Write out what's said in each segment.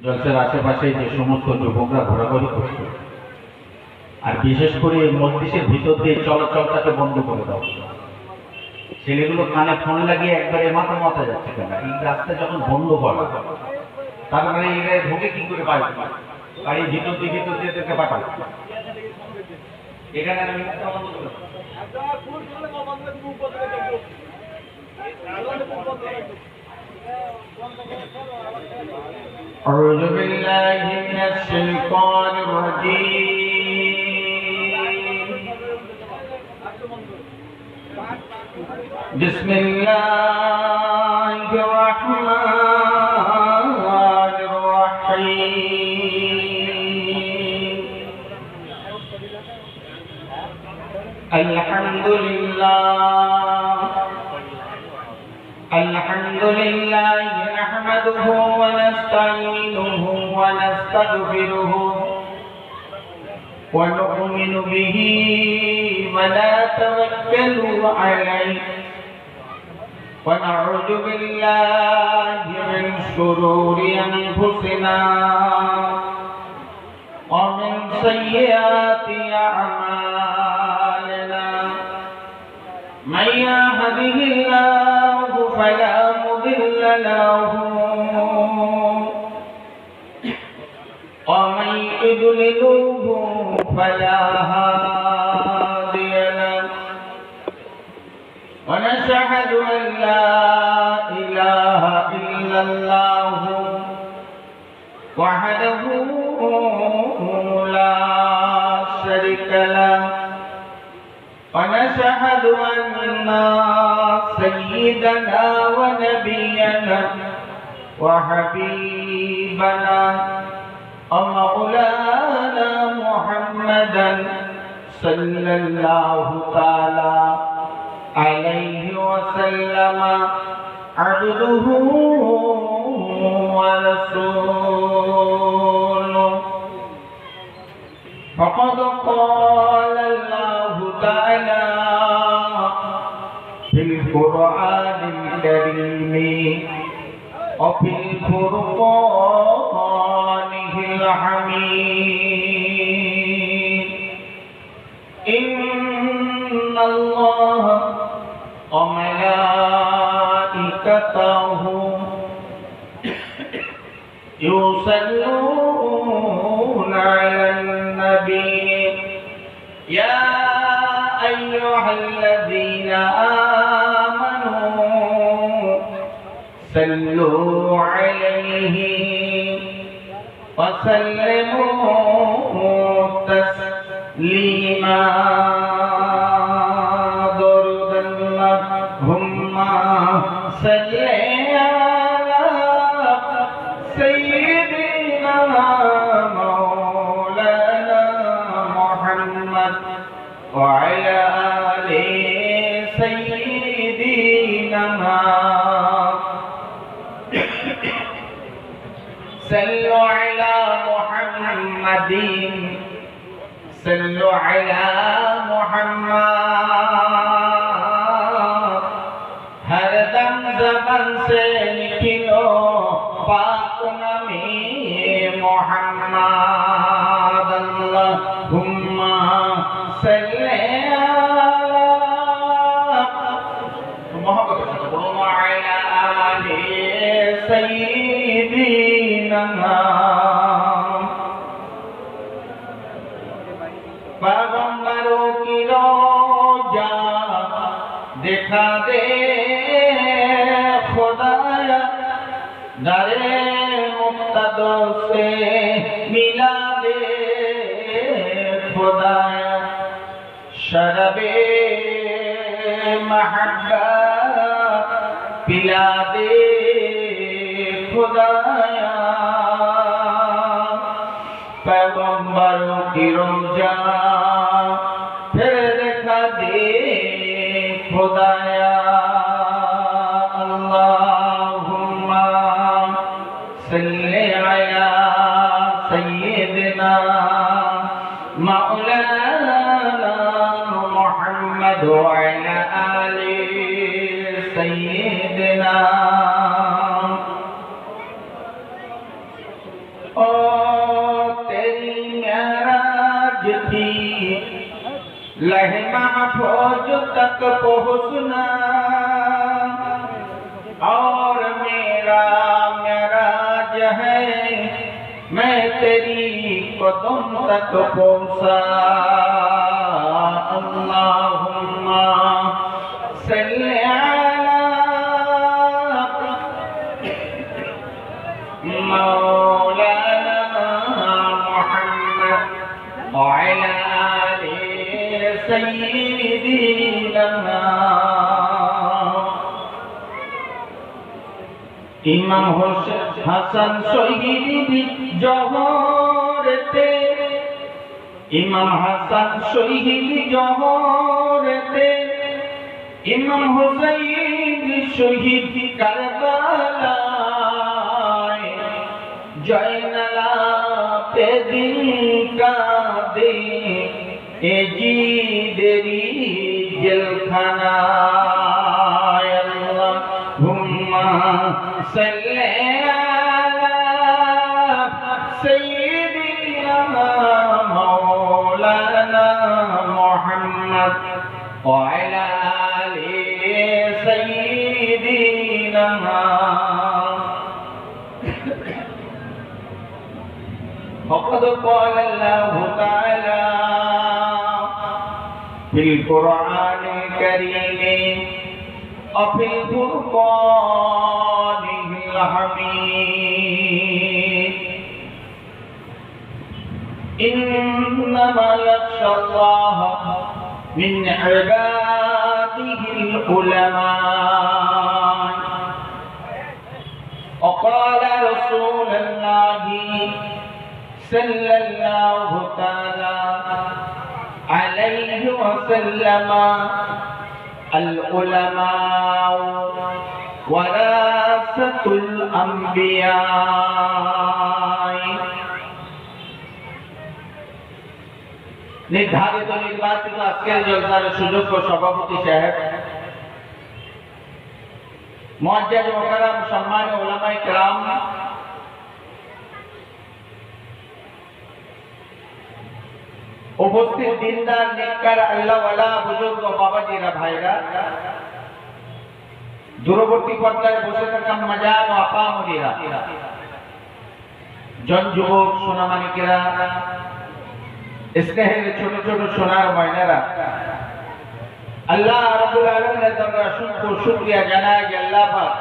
জলসার আশেপাশে যে সমস্ত যুবকরা ঘোরাঘুরি করছে, আর বিশেষ করে মসজিদের ভিতর দিয়ে চলাচলটাকে বন্ধ করে দাও। ছেলেগুলো কানে ফোন লাগিয়ে একবারে মাথা মাথা যাচ্ছে কেন? এই রাস্তা যখন বন্ধ করা, তারপরে এই ঢুকে কি করে পারবে? বাড়ির ভিতর দিয়ে দেখতে পাঠাবে। এখানে আমি أعوذ بالله من الشيطان الرجيم. بسم الله الرحمن الرحيم. الحمد لله نحمده ونستعينه ونستغفره ونؤمن به ونتوكل عليه ونعوذ بالله من شرور أنفسنا ومن سيئات أعمالنا. من يهده الله فلا مضل له ومن يضلله فلا هادي له. ونشهد أن لا إله إلا الله وحده لا شريك له. ونشهد أن سيدنا ونبينا وحبيبنا ومولانا محمدا صلى الله تعالى عليه وسلم عبده ورسوله. فقد قال الله تعالى في القرآن الكريم وفي الفرقان الحميد. إن الله وملائكته يصلون على النبي يا أيها الذين آمنوا صلوا عليه وسلموا تسليما. درود اللهم صل على سيدنا مولانا محمد وعلى آل سيدنا. صلوا على محمد صلوا على محمد. हर दम ज़बान से निकलो पाक नामे मोहम्मद. अल्लाहुम्मा सल्ली अला मोहम्मद वअला आलि सय्यिदिना. पैगंबरों की रोजा दिखा दे खुदाया, दरे मुक्तदो से मिला दे खुदाया. शरबे महब्बत पिला दे खुदाया. पैगंबरों की रोजा फिर दिखा दे खुदाया. अल्लाहुम्मा सल्ली अला सय्यिदिना मौलाना मुहम्मद वअला आलि सय्यिदिना. ओ तेरी मेराज थी लहे महफूज तक पहुँचना और मेरा मेराज है मैं तेरी कदम तक पहुँचा अल्लाहुम्मा सल्ली अला मौलाना मुहम्मद व अला आलि सय्यिदिना इमाम हसन शहीद जौहरते इमाम हसन शहीद जौहरते इमाम हुसैन शहीद करबलाय जैनला पे दिन का दे ए जी देरी जलखाना अल्लाहुम्मा सल्ली अला सय्यिदिना मौलाना मुहम्मद व अला आलि सय्यिदिना फक़द क़ाल अल्लाहु तआला फिल कुरआनिल करीम व फिल फुरक़ानिल हमीद इन्नमा यख्शल्लाह मिन इबादिहिल उलमा وقال رسول الله صلى الله تعالى عليه وسلم العلماء ورثة الأنبياء নির্ধারিত নির্বাচিত আজকের জলসার সুযোগ্য সভাপতি সাহেব মুআজ্জাজ মুকাররম সম্মানীয় উলামায়ে কেরাম উপস্থিত দিনদার নেককার আল্লাহওয়ালা বুজুর্গ বাবাজিরা ভাইরা দূরবর্তী পর্দায় বসে থাকা মাজান ও আপামনিরা জন যুবক সোনামানিকেরা স্নেহের ছোট ছোট সোনার ময়নারা আল্লাহ রাব্বুল আলামিনের দরবারে অসংখ্য শুকরিয়া জানাই যে আল্লাহ পাক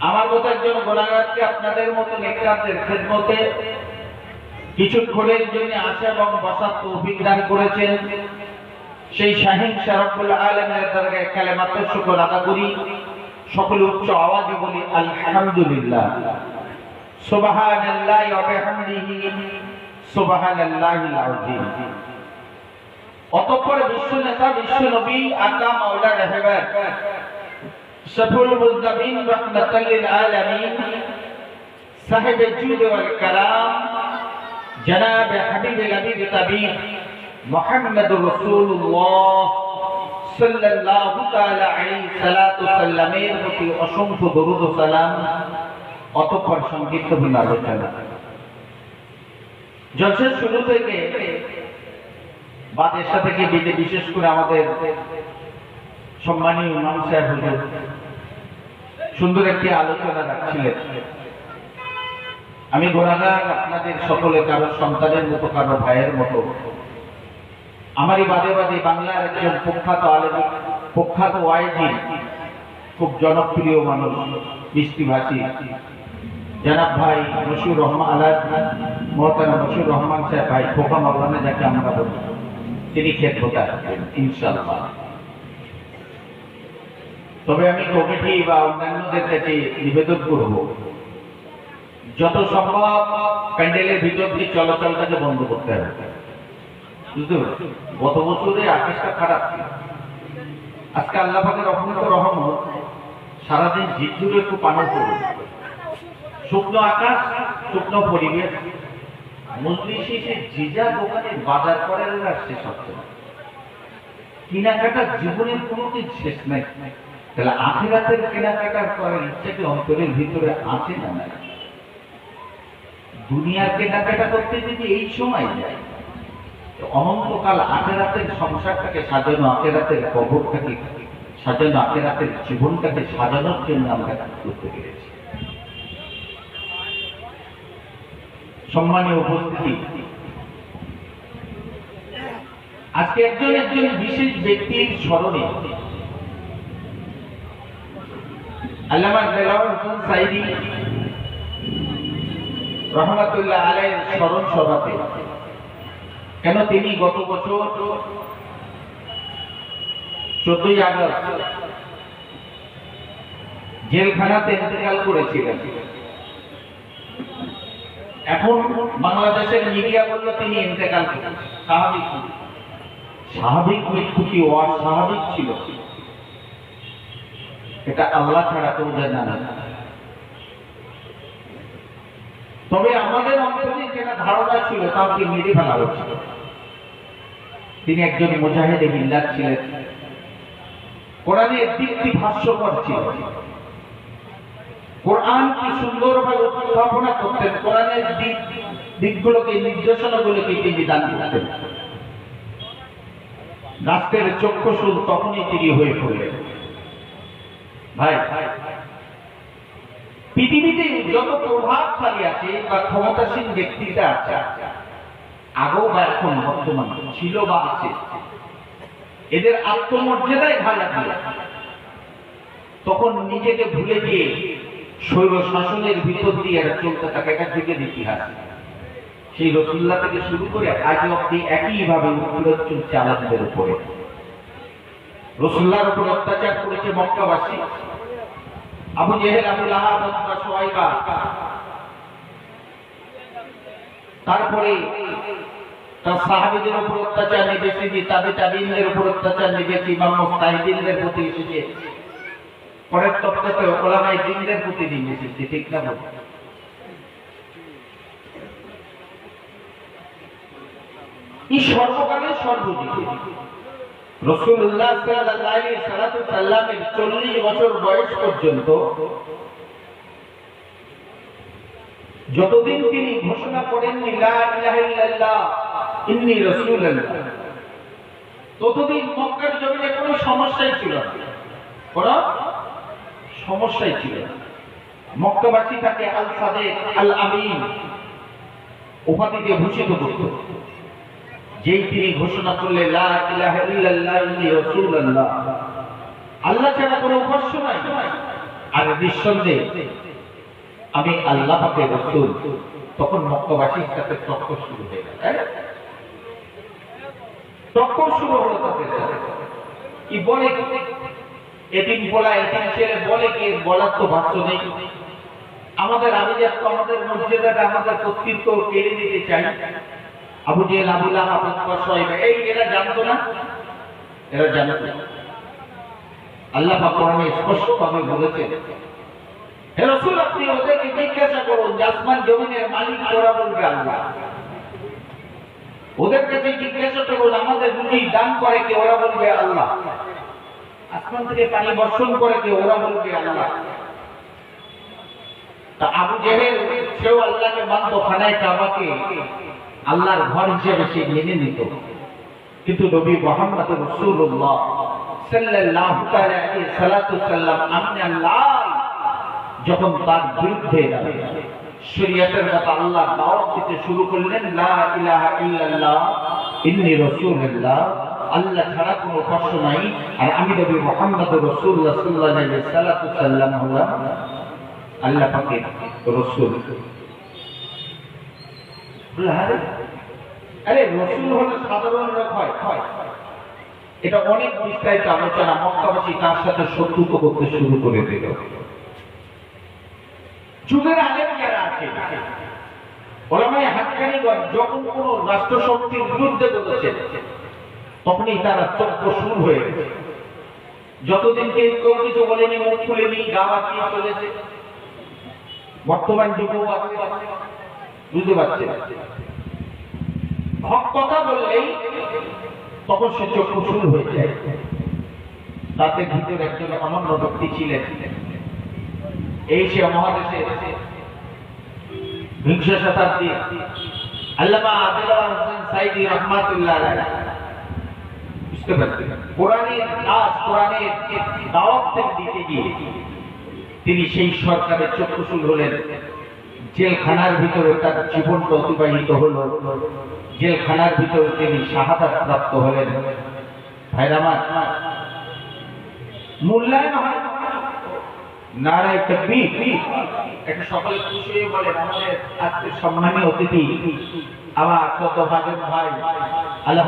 আমার মতো একজন গুনাহগারকে আপনাদের মতো নেককারদের খিদমতে কিছুক্ষণের জন্য আসা এবং বসার তৌফিক দান করেছেন সেই শাহীন রব্বুল আলামিনের দরবারে কালেমাত শুকর আদা করি সকলে উচ্চ আওয়াজে বলি আলহামদুলিল্লাহ সুবহানাল্লাহি ওয়া বিহামদিহি সুবহানাল্লাহিল আযীম অতঃপর বিশ্ব নেতা বিশ্ব নবী আকা মাওলা রাহবার শফুল মুজদাবিন রাহমাতাল লিল আলামিন সাহেব জুদ ওয়াল কারাম জনাব হাবিবুল হাবিব তাবিব মুহাম্মদুর রাসূলুল্লাহ সাল্লাল্লাহু তাআলা আলাইহি সাল্লাতু সাল্লামের প্রতি অসংখ্য দরুদ ও সালাম অতঃপর সংক্ষিপ্ত আলোচনা জলসার শুরু থেকে বা দেশটা থেকে বিশেষ করে আমাদের সম্মানীয় ইমাম সাহেব হুজুর সুন্দর একটি আলোচনা রাখছিলেন আমি গুনাহগার আপনাদের সকলে কারো সন্তানের মতো কারো ভাইয়ের মতো আমারই বাদে বাদে বাংলার একজন প্রখ্যাত আলেম প্রখ্যাত ওয়াইজি খুব জনপ্রিয় মানুষ মিষ্টিভাষী জনাব ভাই মশিউর রহমান আলাদ মোহতারাম মশিউর রহমান সাহেব ভাই খোকা মাওলানা যাকে আমরা বলি তিনি খেদমতে আসবেন ইনশাআল্লাহ। তবে আমি কমিটি বা অন্যান্যদের কাছে নিবেদন করব যত সম্ভব প্যান্ডেলের ভিতর দিয়ে চলাচলটাকে বন্ধ করতে হবে। বুঝতে পারছি গত বছরে আকাশটা খারাপ ছিল, আজকে আল্লাহ পাকের অপূর্ব রহমত সারাদিন ঝিরঝিরে একটু পানি পড়ে, শুকনো আকাশ শুকনো পরিবেশ, মজলিসে এসে জিজা দোকানে বাজার করার আর শেষ হচ্ছে না, কেনাকাটার জীবনের কোনোদিন শেষ নাই। তাহলে আখিরাতের কেনাকাটা করার ইচ্ছা কি অন্তরের ভিতরে আছে না নাই? দুনিয়ার কেনাকাটা করতে যদি এই সময় যায়, অনন্তকাল আখেরাতের সংসারটাকে সাজানো, আখেরাতের কবরটাকে সাজানো, আখেরাতের জীবনটাকে সাজানোর জন্য আমরা কাজ করতে পেরেছি। সম্মানীয় উপস্থিতি, আজকে একজন বিশেষ ব্যক্তির স্মরণে আল্লামা দেলাওয়ার হোসেন সাইদি রহমাতুল্লাহ আলাইহির স্মরণ সভাতে, কেন তিনি গত বছর 14ই আগস্ট জেলখানাতে ইন্তেকাল করেছিলেন। এখন বাংলাদেশের মিডিয়া বলল তিনি ইন্তেকাল করেছেন। স্বাভাবিক মৃত্যু কি অস্বাভাবিক ছিল, এটা আল্লাহ ছাড়া কেউ জানে না। তবে আমাদের অন্তরে যেটা ধারণা ছিল তাকে মেরে ফেলা হচ্ছিল। তিনি একজন মুজাহিদে মিল্লাত ছিলেন, কোরআনের দিকটি ভাষ্যকর ছিল, কোরআন কি সুন্দরভাবে উপস্থাপনা করতেন, কোরআনের দিকগুলোকে, নির্দেশনাগুলোকে তিনি দান করতেন। রাষ্ট্রের চক্ষুশূল তখনই তিনি হয়ে পড়লেন। ভাই, পৃথিবীতে যত প্রভাবশালী আছে বা ক্ষমতাসীন ব্যক্তিরা আছে, আগেও বা এখন বর্তমান ছিল বা আছে, এদের আত্মমর্যাদায় ঘালা দিয়ে তখন নিজেকে ভুলে গিয়ে স্বৈর শাসনের ভিতর দিয়ে চলতে থাকে। একটা যুগের ইতিহাস, সেই রাসূলুল্লাহ থেকে শুরু করে আজ অব্দি একইভাবে উৎপীড়ন চলছে আমাদের উপরে। রাসূলুল্লাহর উপর অত্যাচার করেছে মক্কাবাসী, আবু জেহেল, আবু লাহাব, উতবা, শুয়াইবা, তারপরে তার সাহাবীদের উপর অত্যাচার নেমেছে, তাদের তাবিঈনদের উপর অত্যাচার নেমেছে, ইমাম মুজতাহিদিনদের প্রতি এসেছে, পরের তফসিরে উলামায়ে দ্বীনদের প্রতি নেমেছে। ঠিক না বল? এই সর্বকালের সর্বদিকে রাসূলুল্লাহ সাল্লাল্লাহু আলাইহি সাল্লামের 40 বছর বয়স পর্যন্ত যতদিন তিনি ঘোষণা করেননি লা ইলাহা ইল্লাল্লাহ ইন্নী রাসূলুল্লাহ, ততদিন মক্কার জমিনে কোনো সমস্যাই ছিল না, কোনো সমস্যাই ছিল না। মক্কাবাসী তাকে আল সাদেক, আল আমিন উপাধিতে ভূষিত করত। যেই তিনি ঘোষণা করলেন লা ইলাহা ইল্লাল্লাহ ইন্নী রাসূলুল্লাহ, আল্লাহ ছাড়া কোনো উপাস্য নাই, আর নিঃসন্দেহে আমি আল্লাহ পাকের রাসূল, তখন মক্কাবাসীর সাথে টক্কর শুরু হয়ে গেল। টক্কর শুরু হলো তাদের সাথে। কি বলে এতিম বলা, এতিম ছেলে বলে, কি বলার তো ভাষ্য নেই। আমাদের আবিজাত, আমাদের মর্যাদাটা, আমাদের কর্তৃত্ব কেড়ে নিতে চাই। আবু জেহেল, আবু লাহাব, উতবা, শুয়াইবা, এই এরা জানতো না, এরা জানতো না। আল্লাহ পাক কোরআনে স্পষ্টভাবে বলেছেন, হে রাসূল, আপনি ওদেরকে জিজ্ঞাসা করুন যে আসমান জমিনের মালিক ওরা বলবে আল্লাহ। ওদের কাছে জিজ্ঞাসা করুন আমাদের রুটি দান করে কে, ওরা বলবে আল্লাহ। আসমান থেকে পানি বর্ষণ করে কে, ওরা বলবে আল্লাহ। তা আবু জেহেল সেও আল্লাহকে মানত, খানায় কাবাকে আল্লাহর ঘর হিসেবে সে মেনে নিত। কিন্তু নবী মুহাম্মদ রাসূলুল্লাহ সাল্লাল্লাহু আলাইহি সাল্লাম আমনে আল্লাহ যখন তার বিরুদ্ধে শরীয়তের কথা আল্লাহ দাওয়াত দিতে শুরু করলেন, লা ইলাহা ইল্লাল্লাহ ইন্নী রাসূলুল্লাহ, আল্লাহ ছাড়া কোনো উপাস্য নাই, আর আমি নবী মুহাম্মদ রাসূলুল্লাহ সাল্লাল্লাহু আলাইহি সাল্লাম হলাম আল্লাহ পাকের রাসূল। আরে রাসূল হলো সাধারণ লোক হয়, এটা অনেক বিস্তারিত আলোচনা। মক্কাবাসী তার সাথে শত্রুত করতে শুরু করে দিল। যুগের আলেম যারা আছে, ওলামায়ে হাক্কানীগণ যখন কোন রাষ্ট্রশক্তির বিরুদ্ধে বলেছে, তখনই তারা চক্র শুরু হয়ে গেছে। যতদিন কেউ কিছু বলেনি, মুখ খুলেনি, গা বাঁচিয়ে চলেছে। বর্তমান যুগও আছে, বুঝতে পারছে, হক কথা বললেই তখন সে চক্ষু শুরু হয়ে যায়। তাদের ভিতরে একজন অনন্য ব্যক্তি ছিলেন, এশিয়া মহাদেশে বিংশ শতাব্দী আল্লামা আদিলুর হোসেন সাইদি রহমাতুল্লাহ আলাইহি বুঝতে পারছেন, কোরআনের কাজ, কোরআনের দাওয়াত দিতে গিয়ে তিনি সেই সরকারের চক্ষুশূল হলেন। জেলখানার ভিতরে তার জীবনটা অতিবাহিত হলো, জেলখানার ভিতরে তিনি শাহাদাত প্রাপ্ত হলেন। ভাইরা আমার, মূল্যায়ন হয় নারায়ে তাকবীর। একটা সকলে খুশি হয়ে বলেন আমাদের আজকের সম্মানীয় অতিথি আমার ছোট ভাগের ভাই আল্লাহ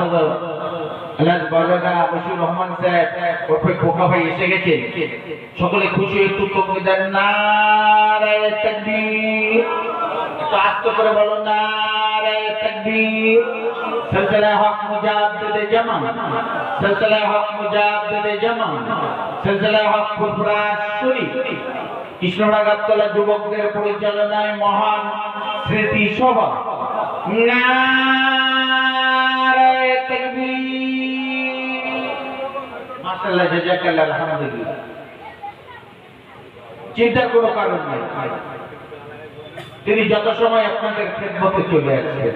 বড়গা বশির রহমান সাহেব ওরফে খোকা ভাই এসে গেছে। সকলে খুশি হয়ে একটু তকবীর দেন নারায়ে তাকবীর। একটু আস্তে করে বলো নারায়ে তাকবীর। সিলসিলা হক মুজাদ্দিদে জামান, সিলসিলা হক মুজাদ্দিদে জামান, সিলসিলা হক ফুরফুরা শরীফ কৃষ্ণনগর গাবতলা যুবকদের পরিচালনায় মহান স্মৃতি সভা নারায়ে তাকবীর। মাশাআল্লাহ, জাযাকাল্লাহ, আলহামদুলিল্লাহ। চিন্তার কোনো কারণ নাই, তিনি যত সময় আপনাদের খেদমতে চলে আসছেন।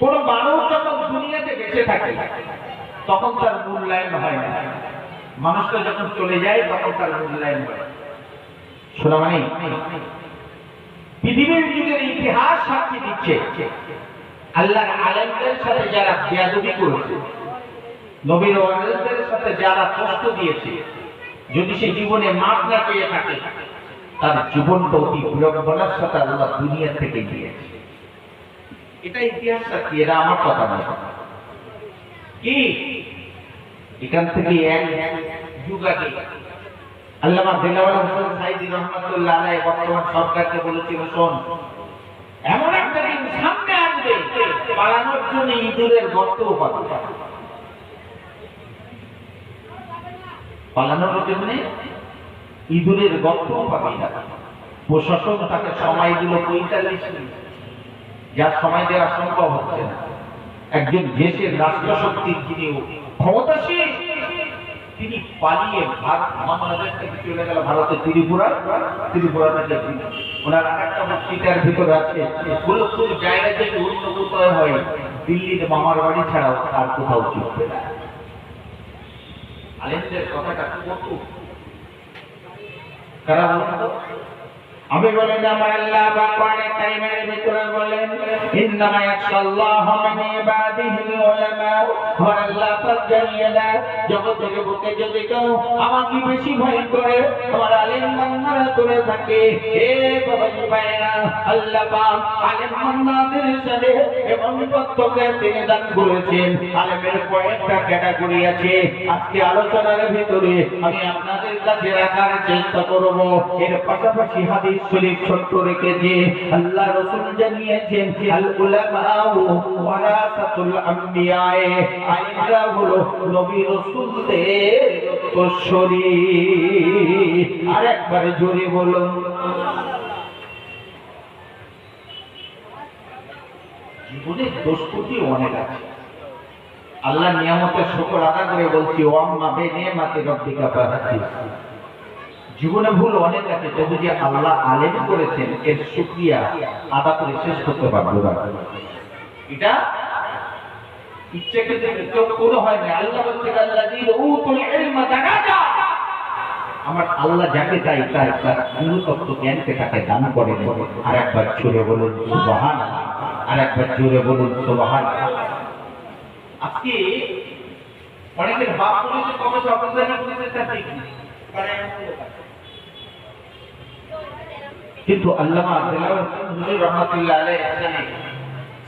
কোন মানুষ যখন দুনিয়াতে বেঁচে থাকে তখন তার মূল্যায়ন হয় না, মানুষটা যখন চলে যায় তখন তার মূল্যায়ন হয়। শোনা মানে পৃথিবীর যুগের ইতিহাস সাক্ষী দিচ্ছে আল্লাহর আলেমদের সাথে যারা বেয়াদবি করেছে, নবীর ওয়ারিসদের সাথে যারা কষ্ট দিয়েছে, যদি সে জীবনে মাপ না পেয়ে থাকে তার জীবনটা অতি বিড়ম্বনার সাথে আল্লাহ দুনিয়া থেকে দিয়েছে। এটা ইতিহাস সাক্ষী, এরা আমার কথা নয়। কি এখান থেকে এক যুগ আগে আল্লামা দেলাওয়ার হোসেন সাইদি রহমাতুল্লাহ আলাইহি বর্তমান সরকারকে বলেছিল, শোন, এমন একটা দিন সামনে আসবে পালানোর জন্য ইঁদুরের গর্তও পাবে, পালানোর জন্য ইঁদুরের গর্তও পাবে না। প্রশাসন তাকে সময় দিল ৪৫ মিনিট, যার সময় দেওয়া সম্ভব হচ্ছে না। একজন দেশের রাষ্ট্রশক্তির যিনি ক্ষমতাশীল তিনি পালিয়ে বাংলাদেশ থেকে চলে গেল ভারতের ত্রিপুরা, ত্রিপুরা থেকে ওনার আরেকটা বক্তৃতার ভিতরে আছে কোন জায়গা থেকে উন্নত হয় দিল্লির মামার বাড়ি ছাড়াও আর কোথাও চলবে না। আলেমদের কথাটা কত কারা আমি বলেন আমার আল্লাহ কোরআনে কারীমের ভিতরে বলেন ইন্নামা ইয়াখশাল্লাহু মিন ইবাদিহিল উলামা। আমার আল্লাহ পাক জানিয়ে দেয় জগতের বুকে যদি কেউ আমাকে বেশি ভয় করে আমার আলেম বান্দারা করে থাকে। হে বাবাজি ভাইরা, আল্লাহ পাক আলেম বান্দাদের সাথে এমন তত্ত্বকে তিনি দান করেছেন। আলেমের কয়েকটা ক্যাটাগরি আছে, আজকে আলোচনার ভিতরে আমি আপনাদের কাছে রাখার চেষ্টা করব। এর পাশাপাশি হাদিস শরীফ ছোট্ট রেখেছে, আল্লাহ রাসূল জানিয়েছেন আল উলামাউ ওয়ারাসাতুল আমবিয়া, আলেমরা হলো নবী রাসূলদের উত্তরসূরি। আরেকবার জোরে বলুন। জীবনে দোষত্রুটি অনেক আছে, আল্লাহ নিয়ামতের শুকর আদায় করে বলছি ওয়াম্মা বিনিয়ামাতি রাব্বিকা ফাহাদ্দিস। জীবনে ভুল অনেক আছে, তবু যে আল্লাহ আলেম করেছেন এর শুকরিয়া আদা করে শেষ করতে পারবো না। এটা ইচ্ছাকৃত কেউ কোনো হয় না। আল্লাহ বলছেন আল্লাযীনা উতুল ইলমা দারাজা, আমার আল্লাহ যাকে চাই তার গুরুত্ব জ্ঞানকে তাকে দান করেন। আর একবার জোরে বলুন সুবহানাল্লাহ, আর একবার জোরে বলুন সুবহানাল্লাহ। আজকে অনেকের বাপ পুলিশে কবে অফিসার পুলিশের সাথে কিন্তু আল্লামা দেলাওয়ার হোসেন রহমাতুল্লাহ আলাইহি এখানে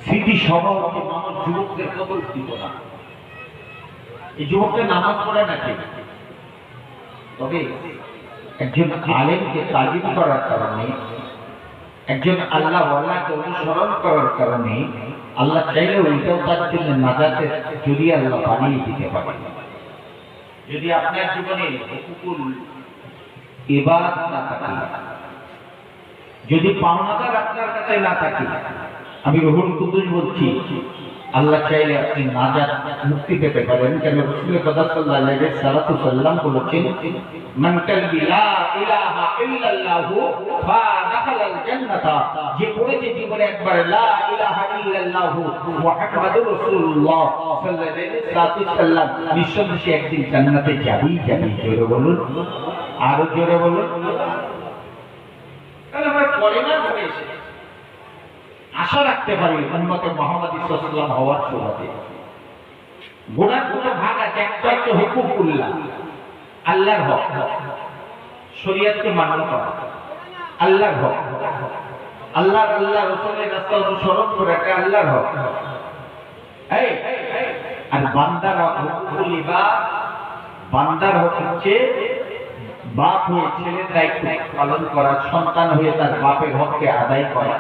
স্মৃতি সভা হচ্ছে মানুষ যুবকদের কদর দিত না। এই যুবকদের নামাজ পড়ে না ঠিক, তবে একজন আলেমকে তাজিম করার কারণে, একজন আল্লাহ ওয়ালাকে অনুসরণ করার কারণে আল্লাহ চাইলে ওইটাও তার জন্য নাজাতের জরিয়া আল্লাহ বানিয়ে দিতে পারে। যদি আপনার জীবনে হুকুকুল ইবাদত না থাকে, যদি পাওনাদার আপনার কাছে না থাকে, আমি রুহুল কুদ্দুস বলছি আল্লাহ চাইলে আপনি নাজাত মুক্তি পেতে পারেন। কেন রাসূল সাল্লাল্লাহু আলাইহি ওয়াসাল্লাম বলেছেন, মান কালা লা ইলাহা ইল্লাল্লাহু ফা দাখালাল জান্নাতা, যে বলেছে জীবনে একবার লা ইলাহা ইল্লাল্লাহু মুহাম্মাদুর রাসূলুল্লাহ সাল্লাল্লাহু আলাইহি ওয়াসাল্লাম, নিঃসন্দেহে একদিন জান্নাতে যাবেই যাবে। জোরে বলুন, আরো জোরে বলুন। তাহলে আমরা পরে না ধরে এসে আশা রাখতে পারি উম্মতে মুহাম্মদ সাল্লাল্লাহু হওয়ার সুবাদে। গুনাহ দুটো ভাগ আছে, একটা হচ্ছে হুকুকুল্লাহ, আল্লাহর হক, শরীয়তকে মান্য করা, আল্লাহর হক, আল্লাহ রাসূলের রাস্তা অনুসরণ করা, এটা আল্লাহর হক। এই আর বান্দার হক, হুকুকুল ইবাদ, বান্দার হক হচ্ছে বাপ হয়ে ছেলের দায়িত্ব পালন করা, সন্তান হয়ে তার বাপের হককে আদায় করা,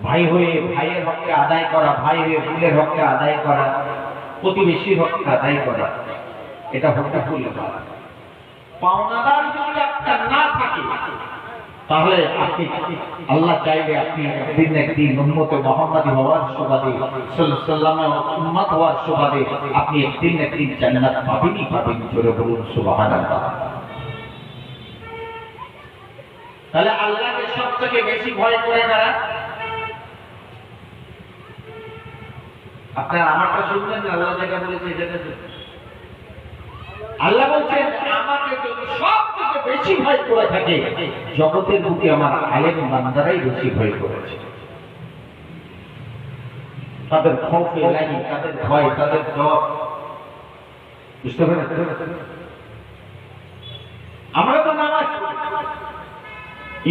ভাই হয়ে ভাইয়ের হককে আদায় করা, ভাই হয়ে বোনের হককে আদায় করা, প্রতিবেশীর হককে আদায় করা, এটা হুকুকুল ইবাদ। পাওনাদার যদি আপনার না থাকে, তাহলে আপনি আল্লাহ চাইলে আপনি একদিন উম্মতে মুহাম্মাদি হওয়ার সুবাদে, সাল্লাল্লাহু আলাইহি ওয়াসাল্লামের উম্মত হওয়ার সুবাদে আপনি একদিন জান্নাত পাবেনই পাবেন। জোরে বলুন সুবহানাল্লাহ। তাহলে আল্লাহকে সবথেকে বেশি ভয় করে কারা? আপনারা আমারটা শুনলেন না? আল্লাহ যেটা বলেছে সেটা আল্লাহ বলছেন, আমাকে যদি সবথেকে বেশি ভয় করে থাকে, জগতের বুকে আমার আলেম বান্দারাই বেশি ভয় করেছে। তাদের খৌফে লাগি, তাদের ভয়, তাদের ডর, বুঝতে পেরেছেন? আমরা তো নামাজ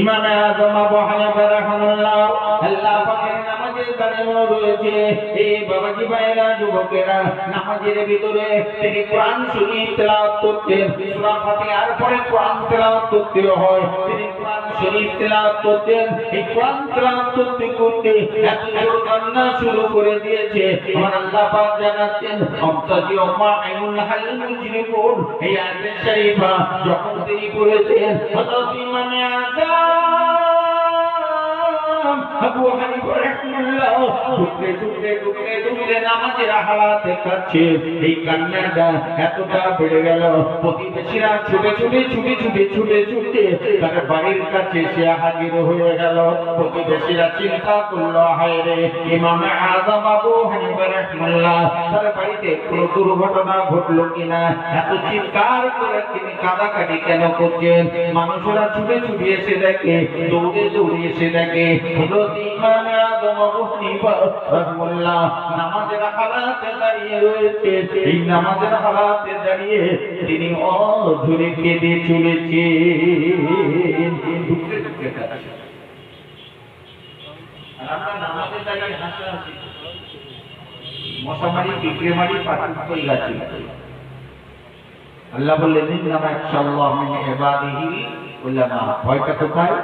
ইমাম আযম আবু হানিফা রাহিমাহুল্লাহ, আল্লাহ পাকের নামাজের দাঁড়ানো রয়েছে। এই বাবাজি ভাইরা, যুবকেরা, নামাজের ভিতরে তিনি কোরআন শরীফ তেলাওয়াত করতেন। সূরা ফাতিহার পরে কোরআন তেলাওয়াত করতে হয়, তিনি কোরআন শরীফ তেলাওয়াত করতেন। এই কোরআন তেলাওয়াত করতে করতে এত জোর কান্না শুরু করে দিয়েছে। আমার আল্লাহ পাক জানাচ্ছেন, অমতাজিউ মা'আইনুল হাল মুজরিকুন, এই আয়াত শরীফা যখন তিনি পড়েছেন, হযরত ইমাম আযম আবু হানিফা রাহিমাহুল্লাহ টুকরে নামাজের হালাতে কাছে। এই কান্নাটা এতটা বেড়ে গেল, প্রতিবেশীরা ছুটে তার বাড়ির কাছে সে হাজির হয়ে গেল। প্রতিবেশীরা চিন্তা করলো, হায় রে, ইমাম আযম আবু হানিফা রাহিমাহুল্লাহ তার বাড়িতে কোনো দুর্ঘটনা ঘটলো কিনা, এত চিৎকার করে তিনি কাঁদাকাটি কেন করছেন? মানুষেরা ছুটে এসে দেখে, দৌড়ে এসে দেখে হযরত ইমাম আযম আবু হানিফা রাহিমাহুল্লাহ নামাজের হালাতে দাঁড়িয়ে রয়েছে। এই নামাজের হালাতে দাঁড়িয়ে তিনি অঝরে কেঁদে চলেছেন, দুঃখে কাঁদছে। আর আমরা নামাজে দাঁড়িয়ে হাসাহাসি, মশামারি, পিঁপড়ে মারি, পাথর লাঠি। আল্লাহ বললেন, ইন্নামা ইয়াখশাল্লাহু মিন ইবাদিহিল উলামা। ভয়টা কোথায়?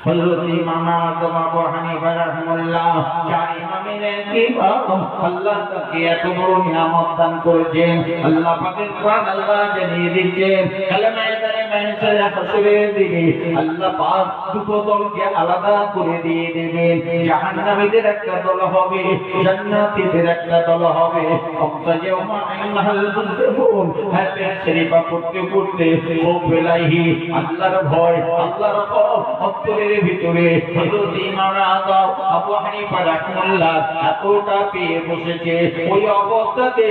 হযরত ইমাম আযম আবু হানিফা রাহিমাহুল্লাহ, চার ইমামের ইমাম, আল্লাহ তাকে এত বড় নিয়ামত দান করেছেন। আল্লাহ পাকের কোরআন আল্লাহ জানিয়ে দিয়েছেন, কালেমায়ে মাহশরে হাসরের দিনে আল্লাহ পাক দুটো দলকে আলাদা করে দিয়ে দেবেন। জাহান্নামীদের একটা দল হবে, জান্নাতীদের একটা দল হবে। অমতাজিউ মা'আইনুল হাল মুজরিকুন, হাদিস শরীফা পড়তে ও বেলাহি আল্লাহর ভয়, আল্লাহর খৌফ অন্তরের ভিতরে হযরত ইমাম আযম আবু হানিফা রাহিমাহুল্লাহ এতটা পেয়ে বসেছে। ওই অবস্থাতে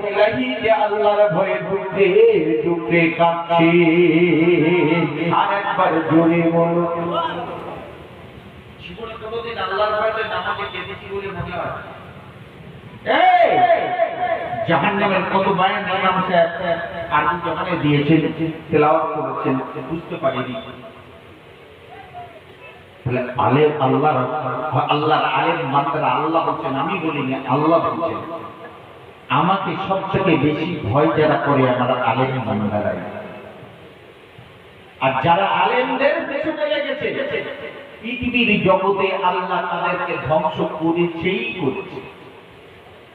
বেলাহি যে আল্লাহর ভয়ে ডুবতে কাঁদছে। আরেকবার জোরে বলুন, জীবনে কোনোদিন আল্লাহর ভয়ে নামাজে কেঁদেছি বলে মনে হয়? এই জাহান্নামের কত বায়ান ইমাম সাহেব আরবি জবানে দিয়েছেন, তেলাওয়াত করেছেন, বুঝতে পারিনি। আলেম আল্লাহর আলেম মাত্রা আল্লাহ বলছেন, আমি বলিনি, আল্লাহ বলছেন। আমাকে সবথেকে বেশি ভয় যারা করে আমার আলেম বান্দারাই। আর যারা আলেমদের পেছনে লেগেছে, পৃথিবীর জগতে আল্লাহ তাদেরকে ধ্বংস করেছেই করেছে।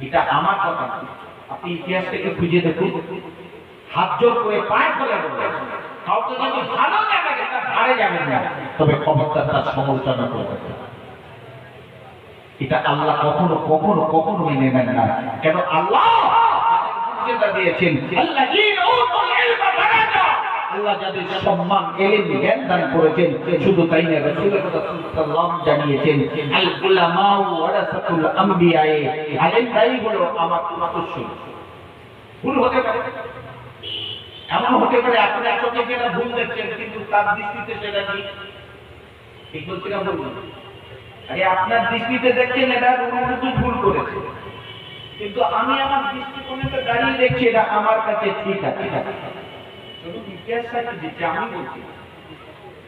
এটা আমার কথা, আপনি ইতিহাস থেকে খুঁজে দেখুন। হাত জোর করে পায়ে ফেলে বলবেন, কাউকে যদি ভালো লাগে তা ভারে যাবেন না, তবে খবরদার তার সমালোচনা করবেন। এটা আল্লাহ কখনো কখনো কখনো মেনে নেন না। কেন? আল্লাহ দিয়েছেন আল্লাহ যাদের সম্মান এলেম জ্ঞান দান করেছেন, শুধু তাই না, রাসূলুল্লাহ সাল্লাল্লাহু আলাইহি জানিয়েছেন আল উলামা ওয়ারাসাতুল আমবিয়া, আলেমরাই হলো আমার উত্তরসূরি। ভুল হতে পারে, এমন হতে পারে আপনার চোখে যেটা ভুল দেখছেন কিন্তু তার দৃষ্টিতে সেটা ঠিক বলছি না? বলুন, আরে আপনার দৃষ্টিতে দেখছেন এটা রুমুদু ভুল করেছে, কিন্তু আমি আমার দৃষ্টিকোণে দাঁড়িয়ে দেখছি এটা আমার কাছে ঠিক আছে। শুধু ইতিহাস সাক্ষী দিচ্ছে, আমি বলছি।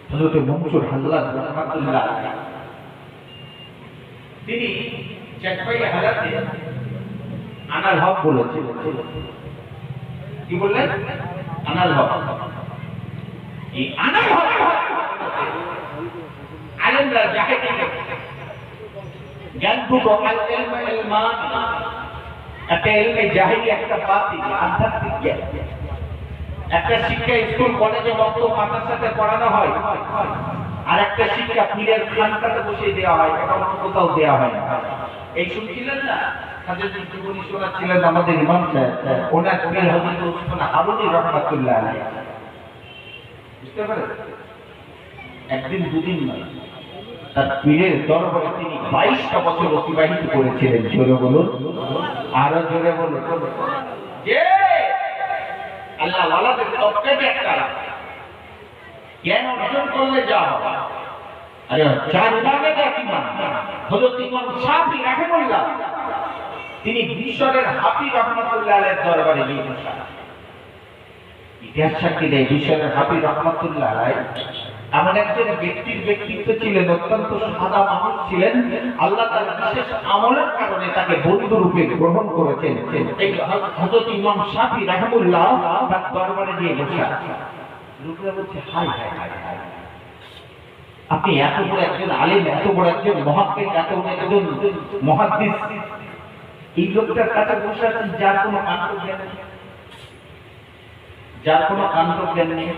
হযরত মনসুর হাল্লাজ রাহমাতুল্লাহ তিনি জাকবাই হালাতে আনাল হক বলেছেন। কি বললেন? আনাল হক। এই আনাল হক আলেমরা জাহেদ জ্ঞানটুকু আল ইলম ইলমান, একটা ইলমে জাহিলি, একটা বাতিল আধ্যাত্মিক জ্ঞান। একটা শিক্ষা স্কুল কলেজে বক্তব্য মাদ্রাসাতে পড়ানো হয়, আর একটা শিক্ষা পীরের খানকাতে বসিয়ে দেওয়া হয়, এটা অন্য কোথাও দেওয়া হয় না। এই শুনছিলেন না হাজরত জীবনী শোনাচ্ছিলেন আমাদের ইমাম সাহেব, ওনার পীর হযরত ওসমান হারুনি রাহমাতুল্লাহ আলাইহি। বুঝতে পারেন? একদিন দুদিন নয়, তার পীরের দরবারে তিনি 22টা বছর অতিবাহিত করেছিলেন। জোরে বলুন, আরো জোরে বলুন। যে আল্লাহ ওয়ালাদের তককে একটা জ্ঞান অর্জন করলে যা হবে। আরে চার ইমামের এক ইমাম হযরত ইমাম শাফি রাহিমাহুল্লাহ, তিনি মিশরের হাফিজ রাহমাতুল্লাহ আলাইহির দরবারে গিয়ে বসা। ইতিহাস সাক্ষী দেয় মিশরের হাফিজ রাহমাতুল্লাহ আলাইহি এমন একজন ব্যক্তির ব্যক্তিত্ব ছিলেন, অত্যন্ত সাদা মানুষ ছিলেন। আল্লাহ তার বিশেষ আমলের কারণে তাকে বন্ধু রূপে গ্রহণ করেছেন। এই হযরত ইমাম শাফি রাহিমাহুল্লাহ তার দরবারে গিয়ে বসা। লোকেরা বলছে, হাই হাই হাই হাই, আপনি এত বড় একজন আলেম, এত বড় একজন মুহাক্কিক, এত বড় একজন মুহাদ্দিস, এই লোকটার কাছে বসে আছেন যার কোনো কাণ্ডজ্ঞান নেই, যার কোনো কাণ্ডজ্ঞান নেই।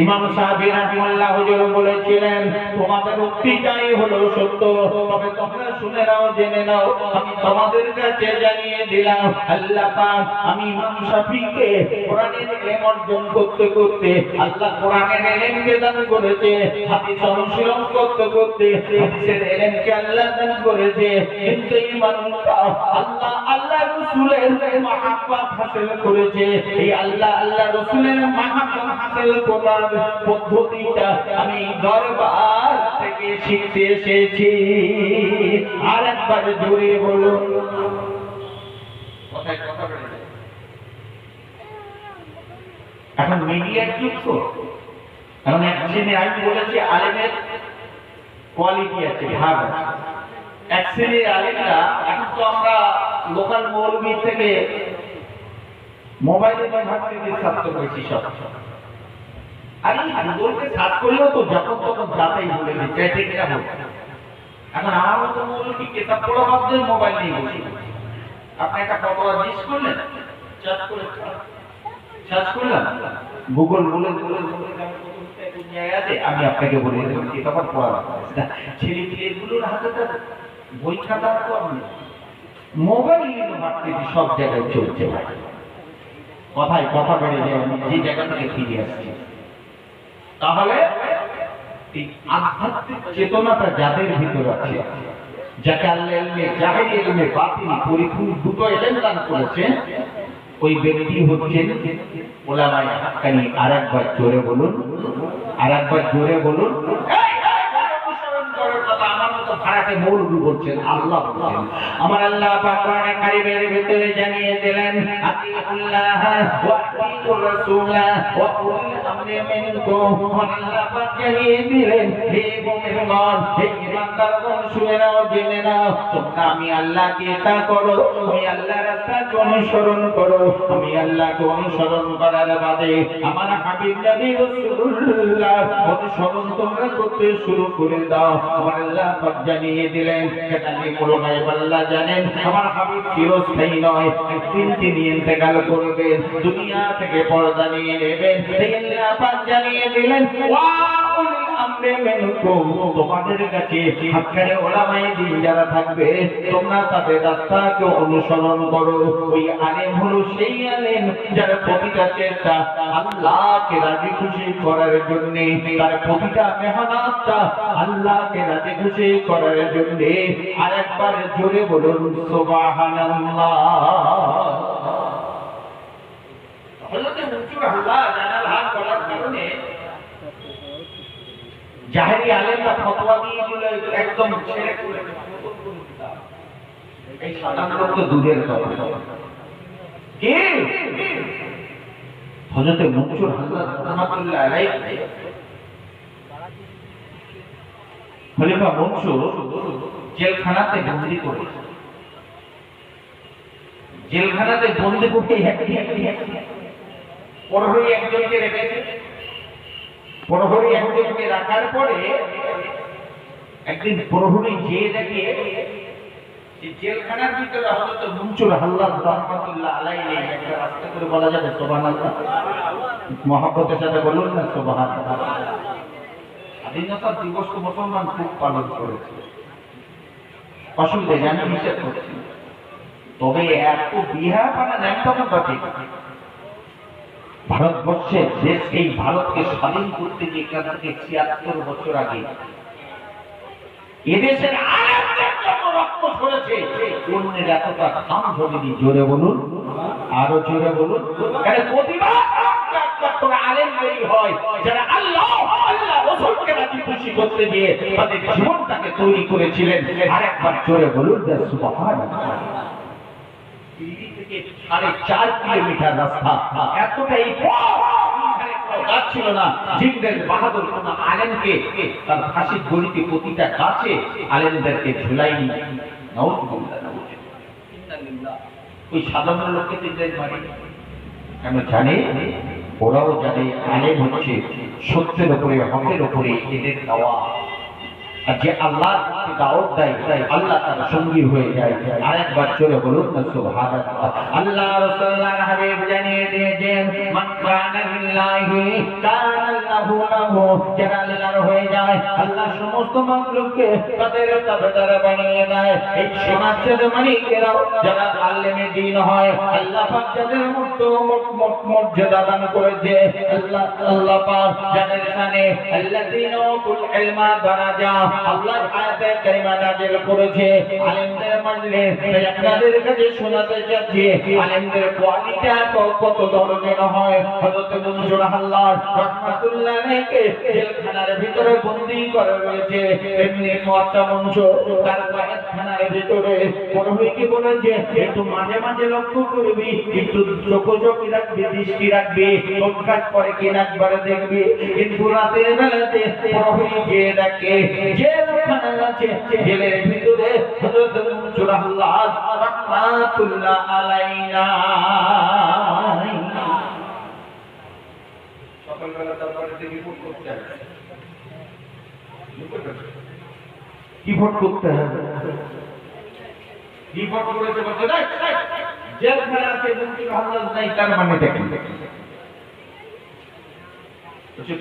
ইমাম সাহেব রাহিমাহুল্লাহ হুজুর বলেছিলেন, তোমাদের উক্তিটাই হলো সত্য, তবে তোমরা শুনে নাও, জেনে নাও, আমি তোমাদের কাছে জানিয়ে দিলাম আল্লাহ পাক আমি ইমাম শাফিকে কোরআনের ইলম অর্জন করতে করতে আল্লাহ কোরআনের ইলমকে দান করেছে, হাদিস অনুশীলন করতে করতে হাদিসের ইলমকে আল্লাহ দান করেছে। কিন্তু এই মানুষটা আল্লাহ আল্লাহ রাসূলের মহব্বত হাসিল করেছে। এই আল্লাহ আল্লাহ রাসূলের মহব্বত হাসিল করার পদ্ধতিটা আমি দরবার থেকে শিখতে এসেছি। আর একবার জোরে বলুন। কথায় কথা বলে এখন মিডিয়ার যুগ তো, এখন এক শ্রেণীর, আমি বলেছি আলেমের কোয়ালিটি আছে, ভাগ আছে। এক শ্রেণীর আলেমরা, এখন তো আমরা লোকাল মৌলবী থেকে মোবাইলে ভার্সিটির ছাত্র হয়েছি সব। আরে গুগলকে সার্চ করলেও তো যখন তখন যাতাই বলে দিচ্ছে, ঠিক না? এখন আমার মতো মৌলবী কিতাব পড়া বাদ দিয়ে মোবাইল নিয়ে বসে, আপনি একটা ফতোয়া জিজ্ঞেস করলেন, সার্চ করলাম, গুগল বলে বলে আমি আপনাকে বলে দেবো কিতাব পড়া বাদ। ছেলে মেয়েগুলোর হাতে তো বই খাতা তো আপনি মোবাইল ইউনিভার্সিটি সব জায়গায় চলছে। কথায় কথা বেড়ে যায়, যে জায়গা থেকে ফিরে আসছে। তাহলে এই আধ্যাত্মিক চেতনাটা যাদের ভিতরে আছে, যাকে আল্লাহ ইলমে জাহিলি ইলমে বাতিনি পরিপূর্ণ দুটো ইলম দান করেছে, ওই ব্যক্তি হচ্ছেন উলামায়ে হাক্কানি। আরেকবার জোরে বলুন, আরেকবার জোরে বলুন। আমার মতো ভাড়াটে মৌলবী বলছেন, আল্লাহ বলছেন। আমার আল্লাহ পাক কোরআনে কারীমের ভিতরে জানিয়ে দিলেন, আতিউল্লাহ ওয়া আতিউর রাসূলা ওয়া উলিল আমরি মিনকুম। আল্লাহ পাক জানিয়ে দিলেন, হে মুমিনগণ, হে ঈমানদারগণ, শুনে নাও, জেনে নাও, তোমরা আমি আল্লাহকে ইতাআত করো, আমি আল্লাহর রাস্তাকে অনুসরণ করো। আমি আল্লাহকে অনুসরণ করার বাদে আমার হাবিব নবী রাসূলুল্লাহ অনুসরণ তোমরা করতে শুরু করে দাও। আমার আল্লাহ পাক জানিয়ে দিলেন, কেতানি কোলগায় আল্লাহ জানেন আমার হাবিব চিরস্থায়ী নয়, একদিন তিনি ইন্তেকাল করবেন, দুনিয়া থেকে পর্দা নিয়ে নেবেন। এই আল্লাহ পাক জানিয়ে দিলেন, ওয়া আমরে মিনকুম, তোমাদের কাছে হাক্কানি উলামায়ে দ্বীন যারা থাকবে তোমরা তাদের রাস্তাকে অনুসরণ করো। ওই আলেম হলো সেই আলেম যার প্রতিটা চেষ্টা আল্লাহকে রাজি খুশি করার জন্য, তার প্রতিটা মেহনতটা আল্লাহকে রাজি খুশি করার জন্য। আরেকবার জোরে বলুন সুবহানাল্লাহ। হযরত মুনসুর আল্লাহ জানাল হাত করার কারণে জাহেরি আলেমরা ফতোয়া দিয়ে দিল একদম ছেড়ে করে এই সাধারণ লোক তো দূরের কথা। কি হযরত মুনসুর আল্লাহ রাহমাতুল্লাহ আলাইহি খলিফা মনসুর জেলখানাতে বন্দী করেছে। জেলখানাতে বন্দী করে প্রহরী একজনকে রেখেছে। প্রহরী একজনকে রাখার পরে একদিন প্রহরী যেয়ে দেখে জেলখানার ভিতরে হযরত মুনসুর আল্লাহ রাহমাতুল্লাহ আলাইহি, একটা রাস্তা করে বলা যাবে সুবহানাল্লাহ, মহব্বতের সাথে বলুন না সুবহানাল্লাহ। স্বাধীনতা দিবস তো মুসলমান খুব পালন করেছে, অসুবিধা জানি নিষেধ করছি, তবে এত বিহাপানা ন্যাংটামো ঠিক। ভারতবর্ষের দেশ এই ভারতকে স্বাধীন করতে যে এখান থেকে ৭৬ বছর আগে এদেশের আলেমদের যত রক্ত ঝরেছে অন্যের এতটা দাম ঝরেনি। জোরে বলুন, আরো জোরে বলুন। কারণ প্রতিবাদ আলেম তৈরি হয় যারা আল্লাহ আল্লাহ রাসূলকে রাজি খুশি করতে গিয়ে তাদের জীবনটাকে তৈরি করেছিলেন। আরেকবার জোরে বলুন সুবহানাল্লাহ। দিল্লি থেকে ৪.৫ কিলোমিটার রাস্তা, এতটাই গাছ ছিল না। জিন্দের বাহাদুর কোন আলেমকে তার ফাঁসির দড়িতে প্রতিটা গাছে আলেমদেরকে ঝুলাইনি। ওই সাধারণ লোককে জিন্দের মারি কেন জানে? ওরাও জানে আলেম হচ্ছে সত্যের উপরে হকের উপরে এদের দেওয়া। আর যে আল্লাহর দাওয়াত দেয় আল্লাহ তার সঙ্গী হয়ে যায়। আরেকবার চলে বলুন না সুবহানাল্লাহ। আল্লাহ রাসূলুল্লাহর হাবিব জানিয়ে দিয়েছেন মান কানা লিল্লাহি কানা লাহু লাহু, যারা আল্লাহর হয়ে যায় আল্লাহ সমস্ত মাখলুককে তাদের তাবেদার বানিয়ে দেয়। এই সমাজের মালিকেরাও যারা আলেমে দ্বীন হয় আল্লাহ পাক যাদের মর্যাদা দান করেছে, আল্লাহ পাক যাদের শানে আল্লাযীনা উতুল ইলমা দারাজা আল্লাহ আয়াতে কারিমা নাযিল করেছে। আলেমদের মাজলিস আপনাদের কাছে শোনাতে যাচ্ছি আলেমদের কোয়ালিটি কত ধরনের হয়। হযরত মুনসুর আল্লাহ রাহমাতুল্লাহ আলাইহি জেলখানার ভিতরে বন্দী করে রয়েছে। এমনি মুআত্তা মুনসুর তার কয়েদখানার ভিতরে প্রহরীকে বলেছে একটু মাঝে মাঝে লক্ষ্য করবি, একটু চোখে রাখবি, দৃষ্টি রাখবি, কোন কাজ করে কিনা একবারে দেখবি। কিন্তু রাতের বেলাতে প্রহরী গিয়ে দেখে জেলখানা আছে, জেলের ভিতরে হযরত মুনসুর আল্লাহ রাহমাতুল্লাহ আলাইনা সকালবেলা তারপরে রিপোর্ট করতে হবে। রিপোর্ট করতে হবে, রিপোর্ট করেছে বলছে জেলখানা আছে মুনসুর আল্লাহ নাই, তার মানে দেখেন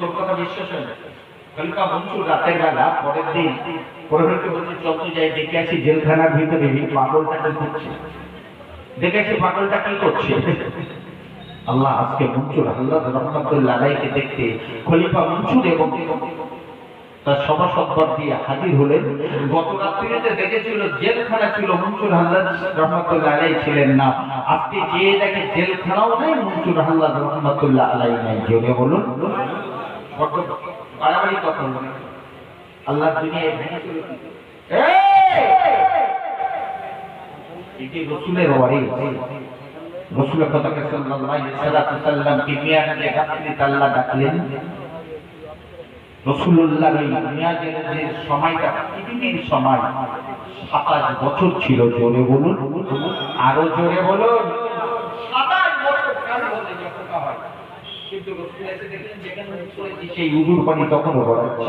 তোর কথা বিশ্বাস হয় না। খলিফা মনসুর রাতের বেলা পরের দিন প্রহরীকে বলছে চল তো যাই দেখে আসি জেলখানার ভিতরে পাগলটা কি করছে, দেখে আসি পাগলটা কি করছে। আল্লাহ আজকে মনসুর আল্লাহ রাহমাতুল্লাহ আলাইহি দেখতে খলিফা মনসুর এবং তার সভাসদবর দিয়ে হাজির হলেন। গত রাত্রিতে দেখেছিল জেলখানা ছিল, মনসুর আল্লাহ রাহমাতুল্লাহ আলাইহি ছিলেন না। আজকে যে দেখে জেলখানাও নাই, মনসুর আল্লাহ রাহমাতুল্লাহ আলাইহি নাই। জোরে বলুন, বাড়াবাড়ি কথা বলুন। আল্লাহ দুনিয়ায় ভেঙে চলে এটি রাসূলের ওয়ারিস। রাসূলের কথাকে সাল্লাল্লাহু আলাইহি ওয়াসাল্লাম কে মিয়াজে গাছতে আল্লাহ ডাকলেন। রাসূলুল্লাহ এই মিয়াজের যে সময়টা পৃথিবীর সময় 27 বছর ছিল। জোরে বলুন, আরো জোরে বলুন। 27 বছর কাল হলে যতটা হয়, কিন্তু রাসূল এসে দেখলেন যেখানে পড়েছে সেই উজুর পানি তখনও গড়াচ্ছে।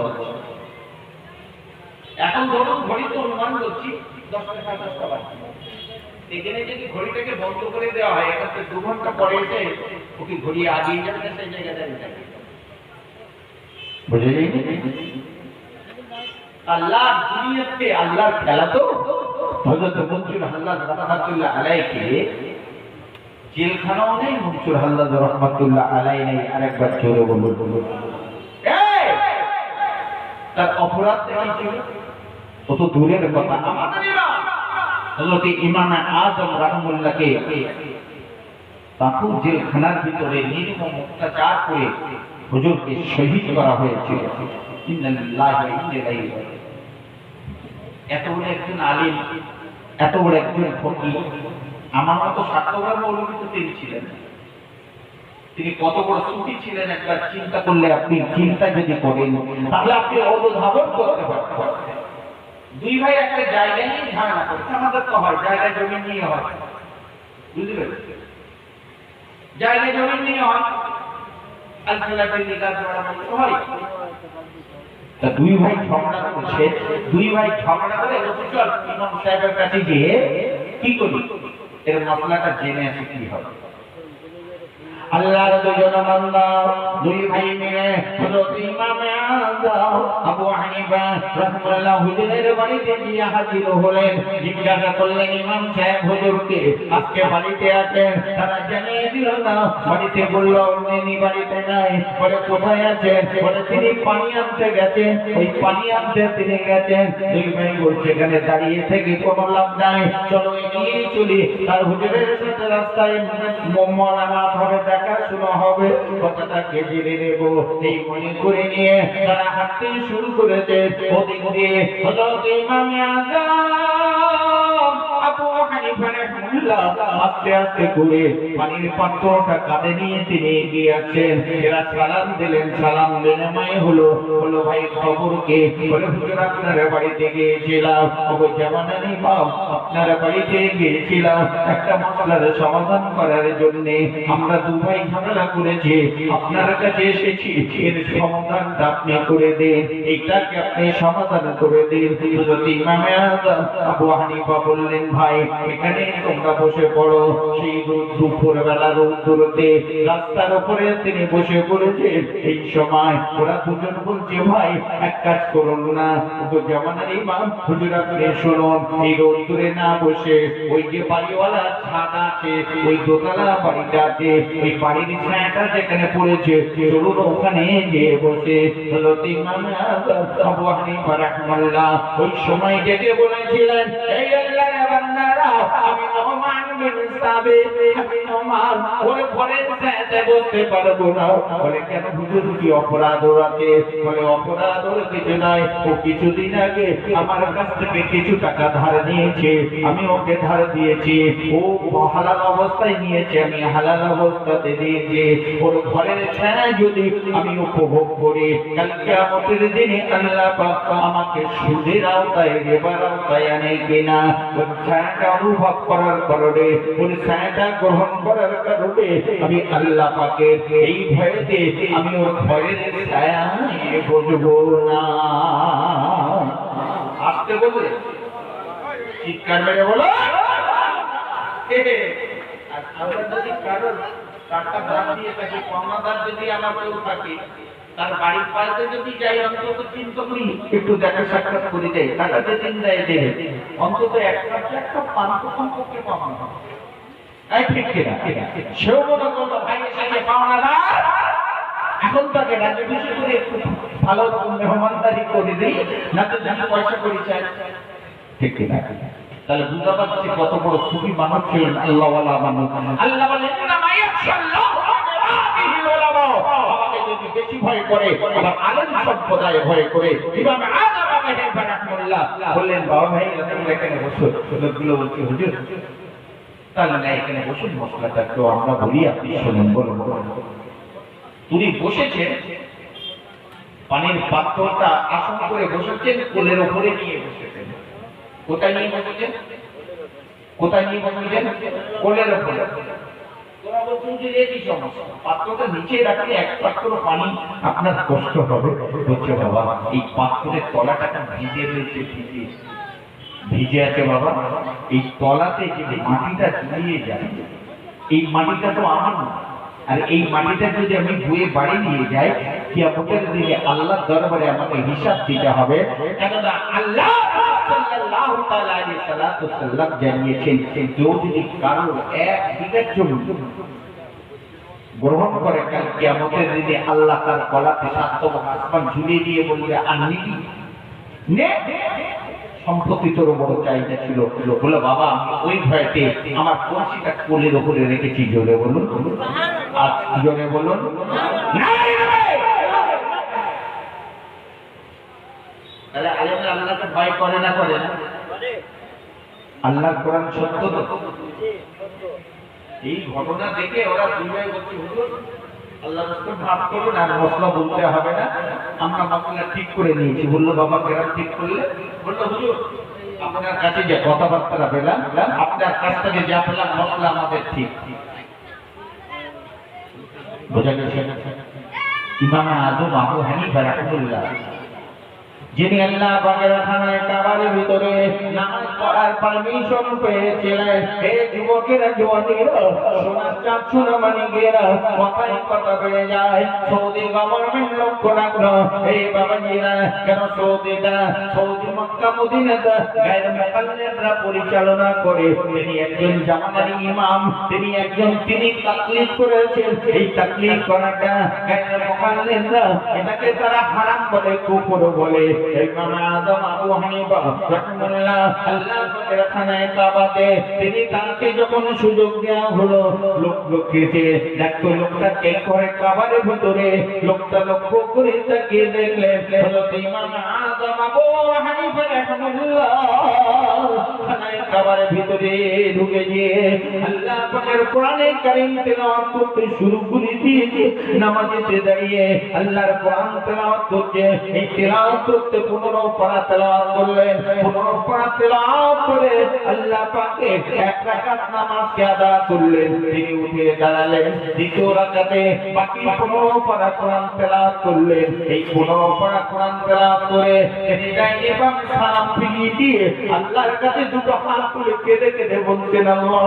এখন ধরুন ঘড়ি তো অনুমান করছি 10টা 10টা বাজে, এখানে যদি ঘড়িটাকে বন্ধ করে দেওয়া হয় এখানে 2 ঘন্টা পরে এসে ওকে ঘড়ি আগিয়ে যাবে, সেই জায়গায় দাঁড়িয়ে থাকবে। বুঝে যায়নি? আল্লাহ দুনিয়াতে আল্লাহর খেলা তো। হযরত মনসুর হাল্লাজ রাহমাতুল্লাহ আলাইহি জেলখানাও নেই, মনসুর হাল্লাজ রাহমাতুল্লাহ আলাইহি নেই। আরেকবার জোরে বলুন। তার অপরাধ কি ছিল? কত দূরের কথা। আমাদের হযরত ইমাম আযম রাহমাতুল্লাহকে তাকে জেলখানার ভিতরে নির্মম অত্যাচার করে হুজুরকে শহীদ করা হয়েছিল। ইন্নালিল্লাহি ওয়া ইন্না ইলাইহি রাজিউন। এত বড় একজন আলিম, এত বড় একজন ফকির, আমার মতো স্বার্থপর মৌলবী তো তিনি ছিলেন। তিনি কত বড় সুফি ছিলেন একবার চিন্তা করলে, আপনি চিন্তা যদি করেন তাহলে আপনি অনুধাবন করতে পারবেন। দুই ভাই একটা জায়গা নিয়ে ঝামেলা করছে। আমাদের তো হয় জায়গা জমি নিয়ে হয়, বুঝলেন? জায়গা জমি নিয়ে হয়, আলখালাফি নিকাহ করা হয়। তা দুই ভাই ঝগড়া করছে, দুই ভাই ঝগড়া করে চল ইমাম সাহেবের কাছে গিয়ে কি করি এর মাসলাটা জেনে আসি কি হবে। আল্লাহর দুজন বান্দা দুই ভাই মিলে হযরত ইমাম আযম আবু হানিফা রাহমাতুল্লাহ হুজুরের বাড়িতে গিয়ে হাজির হলেন। জিজ্ঞাসা করলেন ইমাম সাহেব হুজুরকে আজকে বাড়িতে আছেন? তারা জানিয়ে দিল না। বাড়িতে বলল উনি বাড়িতে নাই। বলে কোথায় আছেন? বলে তিনি পানি আনতে গেছেন। ওই পানি আনতে তিনি গেছেন। দুই ভাই বলছে এখানে দাঁড়িয়ে থেকে কোনো লাভ নাই, চলো এগিয়ে চলি। আর হুজুরের সাথে রাস্তায় মোলাকাত হবে, দেখাশোনা হবে, কথাটাকে জেনে নেব। এই মনে করে নিয়ে তারা হাঁটতে শুরু করেছে। ওদিক দিয়ে হযরত ইমাম আযম আবু হানিফা রাহমাতুল্লাহ আস্তে আস্তে করে পানির পাত্রটা কাঁধে নিয়ে তিনি এগিয়ে আসছেন। এরা সালাম দিলেন, সালাম বিনিময় হলো। ভাই খবর কে? বলে হুজুর আপনার বাড়িতে গিয়েছিলাম। ওগো জামানার ইমাম আপনার বাড়িতে গিয়েছিলাম একটা মাসলার সমাধান করার জন্য। আমরা দু ভাই ঝগড়া করেছি, আপনার কাছে এসেছি, এর সমাধানটা আপনি করে দিন, এইটাকে আপনি সমাধান করে দিন। হযরত ইমাম আযম আবু হানিফা বললেন ভাই এখানে তোমরা বসে পড়ো। সেই দুপুর বেলা রোদ্দুরতে রাস্তার উপরে তিনি বসে পড়েছেন। এই সময় ওরা দুজন বলছে ভাই এক কাজ করুন না, ওগো জামানার ইমাম হুজুর আপনি শুনুন, এই রোদ্দুরে না বসে ওই যে বাড়িওয়ালা ছাদ আছে, ওই দোতলা বাড়িটা আছে, ওই বাড়ির ছায়াটা যেখানে পড়েছে চলুন ওখানে গিয়ে বসে। হযরত ইমাম আযম আবু হানিফা রাহমাতুল্লাহ ওই সময় ডেকে বলেছিলেন এই আল্লাহর বান্দারা আমি নোমান বিন সাবিত, আমি নোমান ওরে ঘরের ছায়াতে বসতে পারবো না। বলে কেন হুজুর কি অপরাধ আছে? বলে অপরাধ ওর কিছু নাই, ও কিছুদিন আগে আমার কাছ থেকে কিছু টাকা ধার নিয়েছে, আমি ওকে ধার দিয়েছি, ও হালাল অবস্থায় নিয়েছে, আমি হালাল অবস্থাতে দিয়েছি। ওর ঘরের ছায়া যদি আমি উপভোগ করি কাল কিয়ামতের দিনে আল্লাহ পাক আমাকে সুদের আওতায় রিবার আওতায় আনে কিনা। ওর ছায়াটা অনুভব করার কারণে, ওর ছায়াটা গ্রহণ করার কারণে আমি আল্লাহ পাকের এই ভয়েতে আমি ওর ঘরের ছায়ায় বসবো না। আসতে বললে চিৎকার মেরে বলো। আর আমরা যদি কারোর টাকা ধার দিয়ে থাকি, পাওনাদার যদি আমার কেউ থাকে, তার বাড়ির পাশে যদি যাই অন্তত চিন্তা করি একটু দেখা সাক্ষাৎ করে যাই, টাকা যে দিন দেয় দেবে অন্তত একটা পান তো সম্পর্কে পাবো না। ঠিক কিনা? সেও মনে করলো ভাইয়ের সাথে পাওনাদার, এখন তাকে রাজ্য খুশি করে একটু ভালো মেহমানদারি করে দিই, না তো জানা পয়সা করে চাই। ঠিক কিনা? তাহলে বুঝতে পারছি কত বড় সুফি মানুষ ছিলেন আল্লাহওয়ালা মানুষ। আল্লাহ বলেন ইন্নামা ইয়াখশাল্লাহু বিল উলামা, আমাকে যদি বেশি ভয় করে আবার আলেম সম্প্রদায় ভয় করে। ইমাম আযম আবু হানিফা রাহমাতুল্লাহ বললেন বাবা ভাই তোমরা এখানে বসো। লোকগুলো বলছে হুজুর তাহলে না এখানে বসুন, মশলাটা তো আমরা বলি আপনি শুনুন। বলুন। তিনি বসেছেন, পানির পাত্রটা আসন করে বসেছেন, কোলের উপরে নিয়ে বসেছেন। কোথায় নিয়ে বসেছেন? কোথায় নিয়ে বসেছেন? কোলের উপরে। তোরা বলছেন যে এই সমস্যা, পাত্রটা নিচে রাখলে এক পাত্র পানি আপনার কষ্ট হবে। বলছে বাবা এই পাত্রের তলাটা ভিজে রয়েছে, ভিজে আছে বাবা, এই তলাতে যে মাটিটা জড়িয়ে যায় এই মাটিটা তো আমার না, আর এই মাটিটা যদি আমি বয়ে বাড়ি নিয়ে যাই কিয়ামতের দিনে আল্লাহর দরবারে আমাকে হিসাব দিতে হবে। কেননা আল্লাহ সাল্লাল্লাহু তাআলা আলাইহি সাল্লাম জানিয়েছেন, কেউ যদি কারোর এক বিঘা জমি গ্রহণ করে, কাল কিয়ামতের দিনে আল্লাহ তার গলাতে 7 আসমান ঝুলিয়ে দিয়ে বলবে, আর নিবি নে, সম্পত্তি তোর বড় চাহিদা ছিল। বলে, বাবা আমি ওই ভয়তে আমার কলসিটা কোলের উপরে রেখেছি। জোরে বলুন, আর জোরে বলুন। তাহলে আলেমরা আল্লাহকে ভয় করে না, করে না? আল্লাহর কোরআন সত্য তো। এই ঘটনা দেখে ওরা দুনিয়ায় বলছে, হুজুর আল্লাহ রাসূল মাফ করুন, আর মশলা বলতে হবে না, আমরা মশলা ঠিক করে নিয়েছি। বললো, বাবা কেরাম ঠিক করলে? বললো, হুজুর আপনার কাছে যে কথাবার্তা পেলাম, আপনার কাছ থেকে যা পেলাম মশলা আমাদের ঠিক। বোঝা গেছে? ইমাম আযম আবু হানিফা রাহিমাহুল্লাহ, যিনি আল্লাহ পাকের খানায় কাবার ভিতরে নামাজ পড়ার পারমিশন পেয়েছিলেন। এই যুবকেরা, জওয়ানেরা, সোনার চাঁদ সোনামণিকেরা, কথায় কথা বেড়ে যায়। সৌদি গভর্নমেন্ট লক্ষ্য রাখলো, এই বাবাজিরা, কেন সৌদিটা, সৌদি মক্কা মদিনাটা গায়রে মুকাল্লিদরা পরিচালনা করে। তিনি একজন জামানারি ইমাম, তিনি তাকলিদ করেছেন। এই তাকলিদ করাটা গায়রে মুকাল্লিদরা এটাকে তারা হারাম বলে, কুফর বলে। ইমাম আযম আবু হানিফা রাহিমাহুল্লাহ আল্লাহ পাকের খানায় কাবাতে তিনি তাকে যখন সুযোগ দেওয়া হলো, লোককে দেখো লোকটা কে করে কাবার ভিতরে, লোকটা লক্ষ্য করে তাকিয়ে দেখলেন হযরত ইমাম আযম আবু হানিফা রাহিমাহুল্লাহ খানায় কাবার ভিতরে ঢুকে গিয়ে আল্লাহ পাকের কোরআনে কারীম তেলাওয়াত করতে শুরু করে দিয়েছে। নামাজে দাঁড়িয়ে আল্লাহর কোরআন তেলাওয়াত করছে। এই তেলাওয়াত করতে 15 পারা তেলাওয়াত করলেন। 15 পারা তেলাওয়াত করে আল্লাহ পাকে 1 রাকাত নামাজকে আদা করলেন। তিনি উঠে দাঁড়ালেন। দ্বিতীয় রাকাতে বাকি 15 পারা কোরআন তেলাওয়াত করলেন। এই 15 পারা কোরআন তেলাওয়াত করে তিনি ডাইনে বামে সালাম ফিরিয়ে দিয়ে আল্লাহর কাছে দুটো হাত তুলে কেঁদে কেঁদে বলছেন, আল্লাহ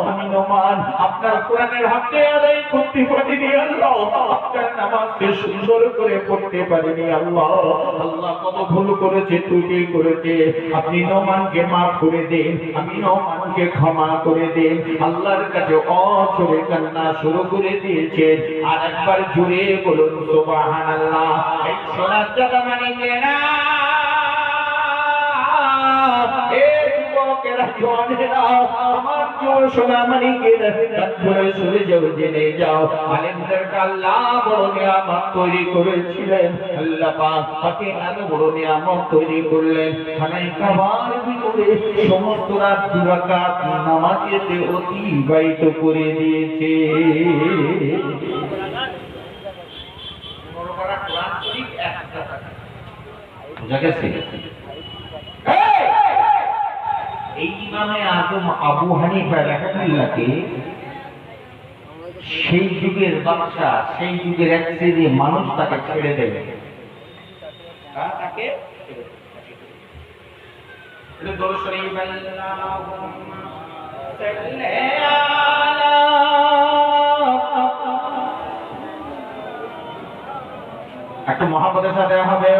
আমি নোমান আপনার কোরআনের হককে আদায় করতে পারিনি, আল্লাহ আপনার নামাজকে সুন্দর করে পড়তে পারিনি, আল্লাহ আল্লাহ কত ভুল করেছে, ত্রুটি করেছে, আপনি নোমানকে মাফ করে দেন, আমি নোমানকে ক্ষমা করে দেন। আল্লাহর কাছে অঝরে কান্না শুরু করে দিয়েছেন। আর একবার জুড়ে বলুন সুবহানাল্লাহ। এই সোনার জাদা মানিকেরা, আমার সোনামণিকেরা, সরে যাও, জেনে যাও আলেমদেরকে আল্লাহ বড় নিয়ামত তৈরি করেছিলেন। আল্লাহ পাক তাকে এত বড় নিয়ামত তৈরি করলেন, খানায় কাবার ভিতরে সমস্ত রাত 2 রাকাত নামাজেতে অতিবাহিত করে দিয়েছে। বুঝা গেছে? এই ইমামে আযম আবু হানিফা রাহিমাহুল্লাহকে সেই যুগের বাদশা, সেই যুগের এক শ্রেণীর মানুষ তাকে ছেড়ে দেবে। তাকে একটু মহাপদের সাথে হবে,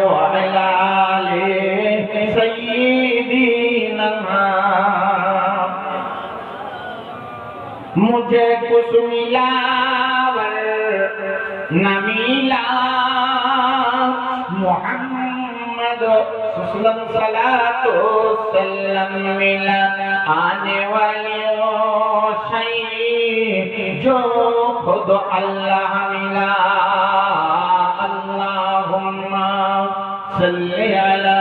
मुझे कुछ मिला न मिला मोहम्मद सल्लल्लाहु सल्लम मिला आने वाली शय जो खुद अल्लाह मिला अल्लाहुम्मा सल्ली अला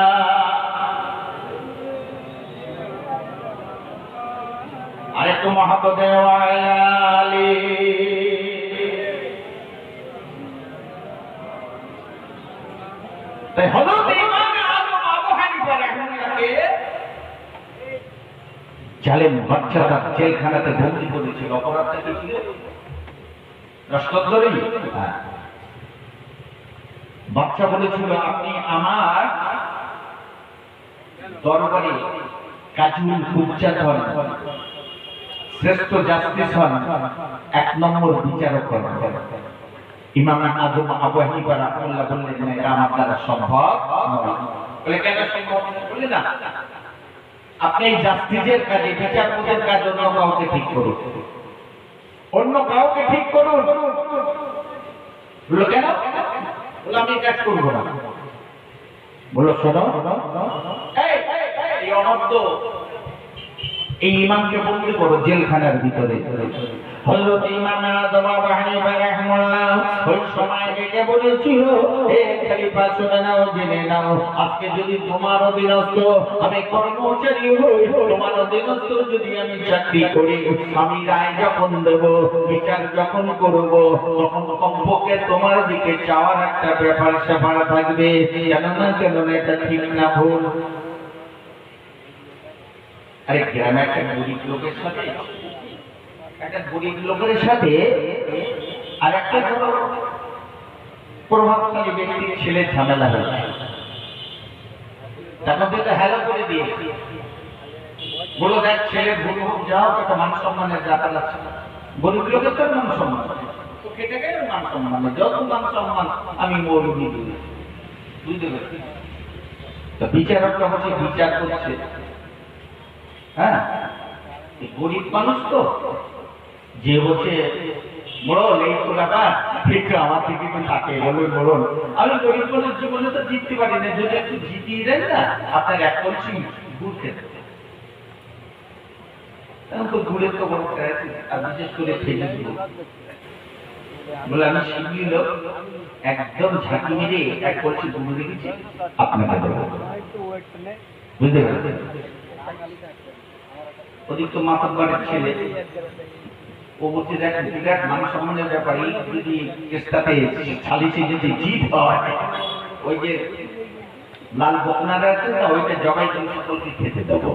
আরেকটু মহব্বতে ওয়ালালি। তাই হযরত ইমাম আযম আবু হানিফা রাহিমাহুল্লাহকে জালেম বাদশারা জেলখানাতে বন্দী করেছিল। অপরাধটা কি ছিল? রাষ্ট্রদ্রোহী। বাদশা বলেছিল, আপনি আমার দরবারে কাজুল হুজ্জাত হন, শ্রেষ্ঠ জাস্টিস হন, 1 নম্বর বিচারক হন। ইমাম আযম আবু হানিফা রাহিমাহুল্লাহ বললেন যে এটা আমার দ্বারা সম্ভব নয়। বলে কেন সম্ভব নয়? বলে না, আপনি জাস্টিসের কাজে, বিচারপতির কাজ অন্য কাউকে ঠিক করুন, অন্য কাউকে ঠিক করুন। বলো কেন? বলে আমি কাজ করব না। বলো শোনো, এই অনর্থ এই ইমামকে বন্দি করো জেলখানার ভিতরে। হযরত ইমাম আযম আবু হানিফা রাহিমাহুল্লাহ ওই সময় ডেকে বলেছিল, হে খলিফা শুনে নাও, জেনে নাও, আজকে যদি তোমার অধীনস্থ আমি কর্মচারী হই, তোমার অধীনস্থ যদি আমি চাকরি করি, আমি রায় যখন দেব, বিচার যখন করব, তখন কমপক্ষে তোমার দিকে চাওয়ার একটা ব্যাপার স্যাপার থাকবে। কেননা এটা ঠিক না ভুল। আরে গ্রামে একটা গরিব লোকের সাথে আর একটা প্রভাবশালী ব্যক্তির ছেলের ঝামেলা হয়েছে, তখন তো হ্যালো করে দিয়েছে, বলো দেখ ছেলের ভুল হোক যাও, একটা মান সম্মানের ব্যাপার আছে। গরিব লোকের তো মান সম্মান, তো কেটে গেল মান সম্মান, যত মান সম্মান আমি মৌলবি দিই, বুঝতে পারছি। তো বিচারকটা বসে বিচার করছে, হ্যাঁ গরিব মানুষ তো, যে বসে মোড়ল এই তো ব্যাপার, একটু আমার থেকে একটু থাকে বলুন মোড়ল, আমি গরিব মানুষ জীবনে তো জিততে পারি না, যদি একটু জিতিয়ে দেন না আপনার এক কলসি গুড় খেতে। তো গুড়ের তো বড় ক্রাইসিস, আর বিশেষ করে ফেলে দিব বলে আমি শিখলি লোক, একদম ঝাঁকি মেরে এক কলসি গুড় রেখেছি আপনাকে দেবো, বুঝতে পারছেন? ওদিক তো মাতব্বরের ছেলে, ও বলছে দেখ বিরাট মান সম্মানের ব্যাপার, এই যদি চেষ্টাতে সালিশে যদি জিত হয়, ওই যে লাল বকনারা আছে না, ওইটা জগাই তুমি সকলকে খেতে দেবো।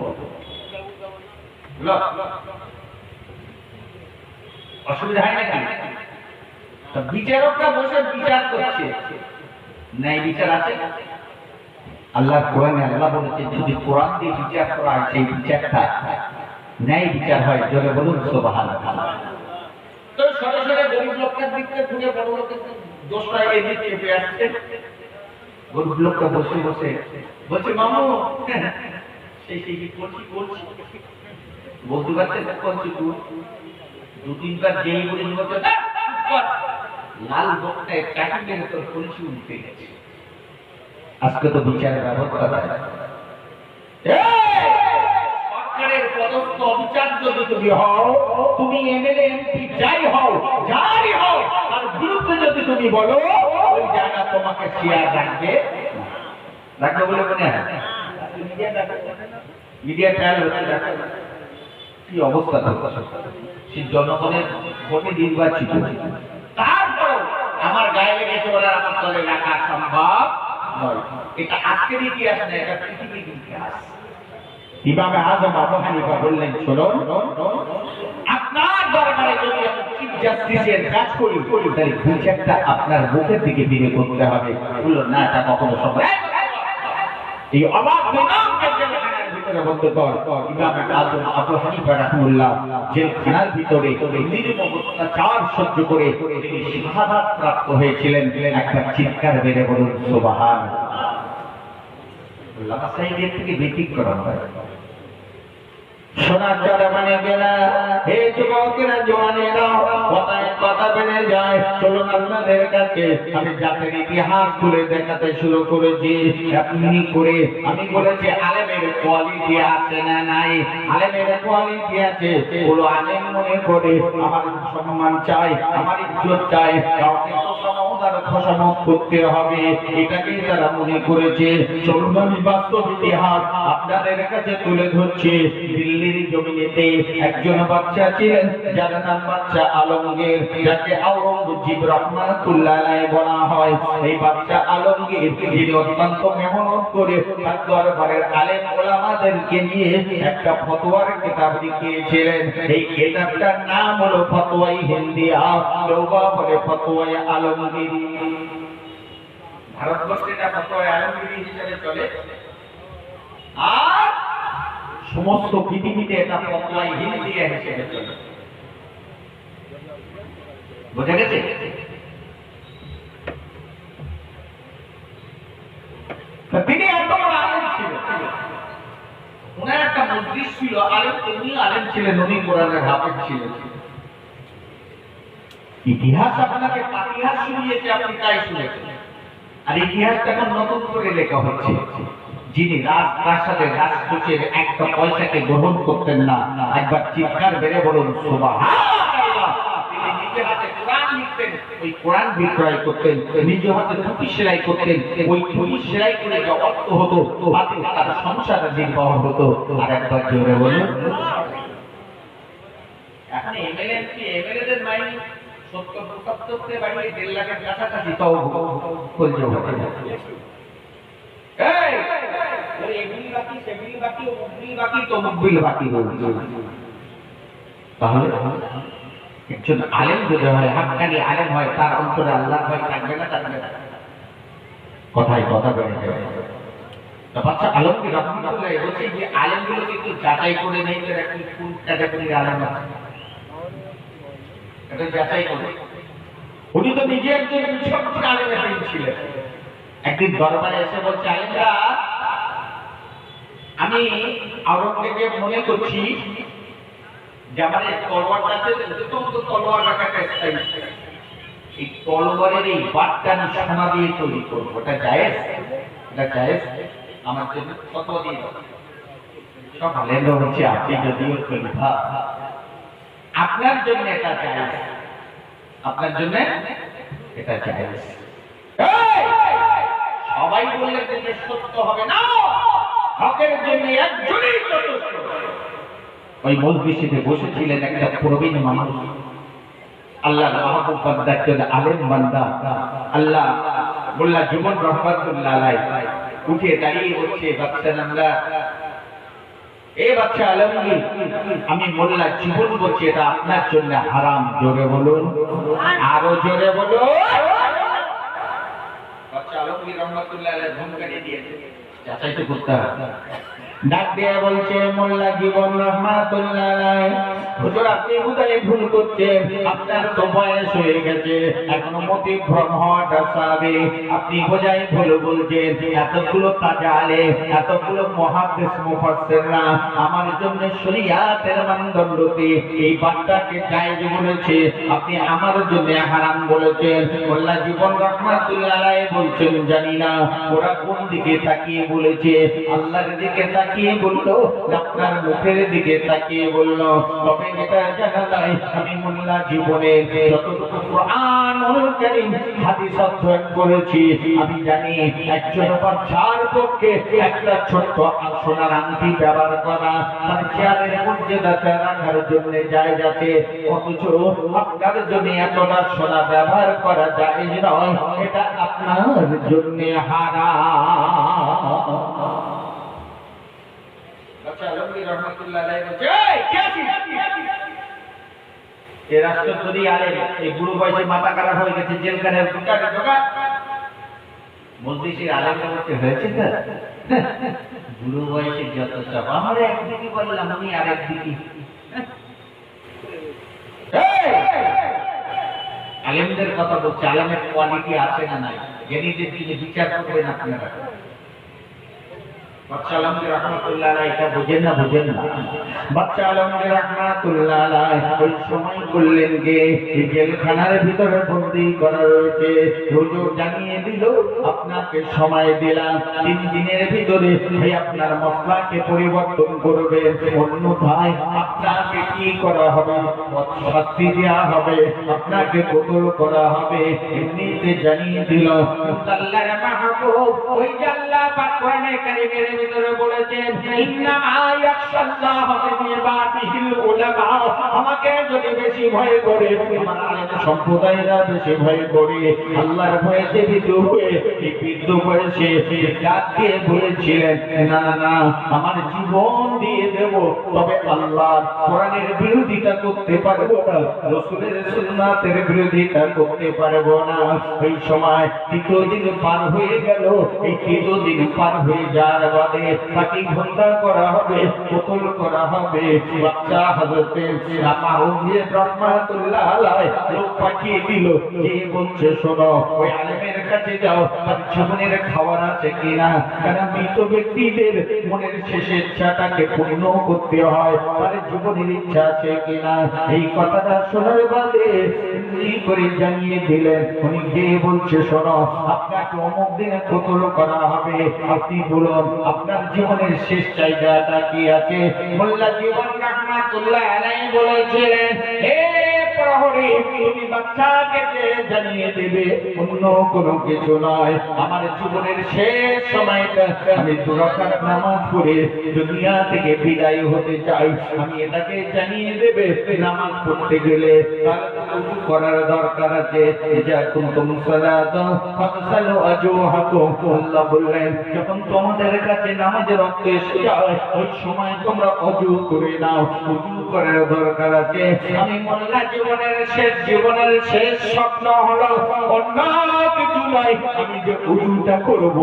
অসুবিধা হয় নাকি? বিচারকরা বসে বিচার করছে, ন্যায় বিচার আছে। আল্লাহর কোরআনে আল্লাহ বলেছে যদি কোরআন দিয়ে বিচার করা হয়, সেই বিচারটা ন্যায় বিচার হয়। জোরে বলুন সুবহানাল্লাহ। তো সরাসরি গরিব লোকের দিক থেকে ঘুরে বড় লোকের দোষটা এই দিক চেপে আসছে। গরিব লোকটা বসে বসে বলছে মামু সেই কি করছি বলতে পারছে করছি দু তিনবার যেই বলে বলছে লাল বকটায় চাকরি মেরে তোর কলসি উঠে গেছে। আজকে তো বিচার ব্যবস্থা সরকারের পদস্থ অবিচার যদি তুমি হও, তুমি এমএলএ এমপি যাই হও, যাই হও, তার বিরুদ্ধে যদি তুমি বলো, ওই জায়গা তোমাকে শেয়ার রাখবে বলে মনে হয়। মিডিয়া ট্রায়াল হচ্ছে, কি অবস্থা সে জনগণের ভোটে নির্বাচিত, তারপর আমার গায়ে লেগেছে বলে আমার দলে রাখা সম্ভব নয়। এটা আজকের ইতিহাস না, এটা পৃথিবীর ইতিহাস। ইমাম আযম আবু হানিফা বললেন শোনো, আপনার দরবারে যদি আমি চিফ জাস্টিসের কাজ করি, তাহলে বিচারটা আপনার মুখের দিকে ফিরে করতে হবে। বলল না, এটা কখনো সম্ভব না। এই অবাক ইমামকে জেলখানার ভিতরে বন্ধ কর। ইমাম আযম আবু হানিফা রাহিমাহুল্লাহ জেলখানার ভিতরে নির্মম অত্যাচার সহ্য করে তিনি শাহাদাত প্রাপ্ত হয়েছিলেন। একটা চিৎকার বেড়ে বলুন সুবহানাল্লাহ। আল্লাহ সাইয়ের থেকে ব্যতিক্রম হয়। সোনার চড়া মানে গেলা, হে যুবকেরা জওয়ানেরা, কথায় কথা বেড়ে যায়। চলুন আপনাদের কাছে আমি জাতের ইতিহাস খুলে দেখাতে শুরু করেছি। এমনি করে আমি বলেছি আলেমের কোয়ালিটি আছে না নাই? আলেমের কোয়ালিটি আছে। বলো আলেম মনে করে আমার সম্মান চাই, আমার ইজ্জত চাই, কাউকে তো সমদার খোসামত করতে হবে, এটাকেই তারা মনে করেছে। চলুন আমি বাস্তব ইতিহাস আপনাদের কাছে তুলে ধরছি। দিল্লির জমিনেতে একজন বাচ্চা ছিলেন, যার নাম বাচ্চা আলমগীর, যাকে আওরঙ্গজেব রাহমাতুল্লাহ আলাইহি বলা হয়। এই বাচ্চা আলমগীর যিনি অত্যন্ত মেহনত করে তার দরবারের আলেম ওলামাদেরকে নিয়ে একটা ফতোয়ার কিতাব লিখিয়েছিলেন। এই কিতাবটার নাম হলো ফতোয়ায়ে হিন্দিয়া, লোবা বলে ফতোয়ায়ে আলমগীর। ভারতবর্ষে এটা ফতোয়ায়ে আলমগীর হিসেবে চলে, আর সমস্ত পৃথিবীতে এটা ফতোয়ায়ে হিন্দিয়া হিসেবে চলে। বোঝা গেছে? মজলিস ছিল, আলেম উনি আলেম ছিলেন, উনি কোরআনের হাফেজ ছিলেন। ইতিহাস আপনাকে পাতিহাস শুনিয়েছে, আপনি তাই শুনেছেন। আর ইতিহাসটা এখন নতুন করে লেখা হচ্ছে। যিনি রাজপ্রাসাদের রাজকোষের একটা পয়সাকে গ্রহণ করতেন না, একবার চিৎকার বেড়ে বলুন সুবহানাল্লাহ। তিনি নিজে হাতে কোরআন লিখতেন, ওই কোরআন বিক্রয় করতেন, নিজে হাতে টুপি সেলাই করতেন, ওই টুপি সেলাই করে যা অর্থ হতো তাতে তার সংসারে নির্বাহ হতো। আর একবার জোরে বলুন। এখন এমএলএদের মাইন্ড 70-75 বাড়িয়ে 1.5 লাখের কাছাকাছি, তাও বলছে তাহলে একজন আলেম যদি হয়, হাক্কানি আলেম হয়, তার অন্তরে আল্লাহর ভয় থাকবে না, থাকবে না? কথায় কথা বেড়ে যাবে। বাচ্চা আলমগীর রহমাতুল্লাহ বলছে যে আলেমগুলোকে একটু যাচাই করে নেই, একটু কোন ক্যাটাগরির আলেম আছে এটা যাচাই করে। উনি তো নিজে একজন বিচক্ষণ আলেম ছিলেন। একদিন দরবারে এসে বলছে, আলেমরা, আমি আওরঙ্গজেব মনে করছি যে আমার এই তলোয়ারটা আছে, তো তলোয়ার রাখাটা স্টাইল, এই তলোয়ারের এই বাটটা আমি সোনা দিয়ে তৈরি করবো, এটা জায়েজ? এটা জায়েজ? আমার জন্য কত দিয়ে সব আলেমরা হচ্ছে, আপনি যদিও খলিফা, আপনার জন্য এটা জায়েজ, আপনার জন্য এটা জায়েজ। সবাই বললে যে সত্য হবে না, হকের জন্য একজনই যথেষ্ট। ওই মজলিসে বসেছিলেন একটা প্রবীণ মানুষ, আল্লাহর মাহবুব বান্দা, একজন আলেম বান্দা, আল্লাহ মোল্লা জীবন রহমাতুল্লাহ আলাইহি উঠে দাঁড়িয়ে বলছে, বাচ্চা আমরা, এ বাচ্চা আলমগীর, আমি মোল্লা জীবন বলছি এটা আপনার জন্য হারাম। জোরে বলুন, আরো জোরে বলুন। বাচ্চা আলমগীর রহমাতুল্লাহ আলাইহি ভূমিকা দিয়েছে, যাচাই তো করতে হবে। ডাক দিয়ে বলছে, মোল্লা জীবন রহমাতুল্লাহ আলাইহি, হুজুর আপনি বোধহয় ভুল করছেন, আপনার তো বয়স হয়ে গেছে, এখনো মতি ভ্রম হওয়াটা স্বাভাবিক, আপনি বোঝাই ভুল বলছেন। এতগুলো তাজা আলেম, এতগুলো মুহাদ্দিস মুফাসসিররা আমার জন্য শরীয়তের মানদণ্ডতে এই বাটটাকে জায়েজ বলেছে, আপনি আমার জন্য হারাম বলেছেন। মোল্লা জীবন রহমাতুল্লাহ আলাইহি বলছেন, জানি না ওরা কোন দিকে তাকিয়ে বলেছে, আল্লাহর দিকে তাকিয়ে বললো, আপনার মুখের দিকে তাকিয়ে বললো। তবে এটা জানা যায়, আমি মোল্লা জীবনে যতটুকু কোরআনুল কারীম হাদিস অধ্যয়ন করেছি, আমি জানি একজন বাচ্চার পক্ষে একটা ছোট্ট সোনার আংটি ব্যবহার করা তার চেয়ারের মর্যাদাটা রাখার জন্য জায়েজ আছে, অথচ আপনার জন্য এতটা সোনা ব্যবহার করা জায়েজ নয়, এটা আপনার জন্য হারাম। বাচ্চা আলমগীর রহমাতুল্লাহ আলাইহি বলছে, এই কে আছিস? এই রাষ্ট্রপতি আলেম, এই বুড়ো বয়সে মাথা খারাপ হয়ে গেছে, জেলখানে ঢোকা। মজলিসের আলেমরা বলতে হয়েছে না, বুড়ো বয়সে যত সব, আমরা একদিকে বললাম, আমি আরেকদিকে। আলেমদের কথা বলছে, আলেমের কোয়ালিটি আছে না নাই, জ্ঞানীদের দিকে বিচার করবেন আপনারা। বাচ্চা আলমগীর রহমাতুল্লাহ আলাইহি এটা বুঝেন না, বুঝেন না। বাচ্চা আলমগীর রহমাতুল্লাহ আলাইহি ওই সময় করলেন যে জেলখানার ভিতরে বন্দী করা রয়েছে, হুজুর জানিয়ে দিল, আপনাকে সময় দিলাম 3 দিনের ভিতরে এই আপনার মসলাকে পরিবর্তন করবে, অন্যথায় আপনাকে কি করা হবে? শাস্তি দেওয়া হবে, আপনাকে কতল করা হবে। এমনিতে জানিয়ে দিল। আল্লাহর মাহবুব ওই আল্লাহ পাক কোরআনে কারীমের ভিতরে বলেছেন, ইন্নামা ইয়াখশাল্লাহ মিন ইবাদিহিল উলামা, আমাকে যদি বেশি ভয় করে, আমার আলেম সম্প্রদায়রা বেশি ভয় করে, আল্লাহর ভয়েতে ভীতু হয়ে এই বৃদ্ধ বয়সে ডাক দিয়ে বলেছিলেন, না না আমার জীবন দিয়ে দেব, তবে আল্লাহ কোরআনের বিরোধিতা করতে পারবো না, রাসূলের সুন্নাতের বিরোধিতা করতে পারবো না। এই সময় 3 দিন পার হয়ে গেল। এই 3 দিন পার হয়ে যাওয়ার বাদে তাকে হত্যা করা হবে, কতল করা হবে। বাচ্চা হযরতে মারুফিয়ে রহমাতুল্লাহ আলাইহি লোক পাঠিয়ে দিল, যে বলছে শোনো ওই আলেমের কাছে যাও, তার জীবনের খাবার আছে কিনা, কারণ মৃত ব্যক্তিদের মনের শেষ ইচ্ছাটাকে পূর্ণ করতে হয়, তার জীবনের ইচ্ছা আছে কিনা। এই কথাটা শোনার বাদে করে জানিয়ে দিলেন, উনি যে বলছে শোনো আপনাকে অমুক দিনে কতল করা হবে, আপনি বলুন আপনার জীবনের শেষ চাহিদাটা কি আছে। মোল্লা জীবন রহমাতুল্লাহ আলাইহি বলেছিলেন, হে প্রহরী তুমি বাচ্চাকে জানিয়ে দেবে, অন্য কোনো কিছু নয়, আমার জীবনের শেষ সময়টা আমি 2 রাকাত নামাজ পড়ে দুনিয়া থেকে বিদায় হতে চাই, আমি এটাকে জানিয়ে দেবে। নামাজ পড়তে গেলে তার ওযু করার দরকার আছে, যা কুনতুম সালাত ফাসালু আজুহাকুম। আল্লাহ বললেন যখন তোমাদের কাছে নামাজের ওয়াক্ত এসে যায় ওই সময় তোমরা ওযু করে নাও, ওযু করার দরকার আছে। আমি মোল্লা জীবনের শেষ স্বপ্ন হলো অন্য কিছু নয়, আমি যে ওযুটা করব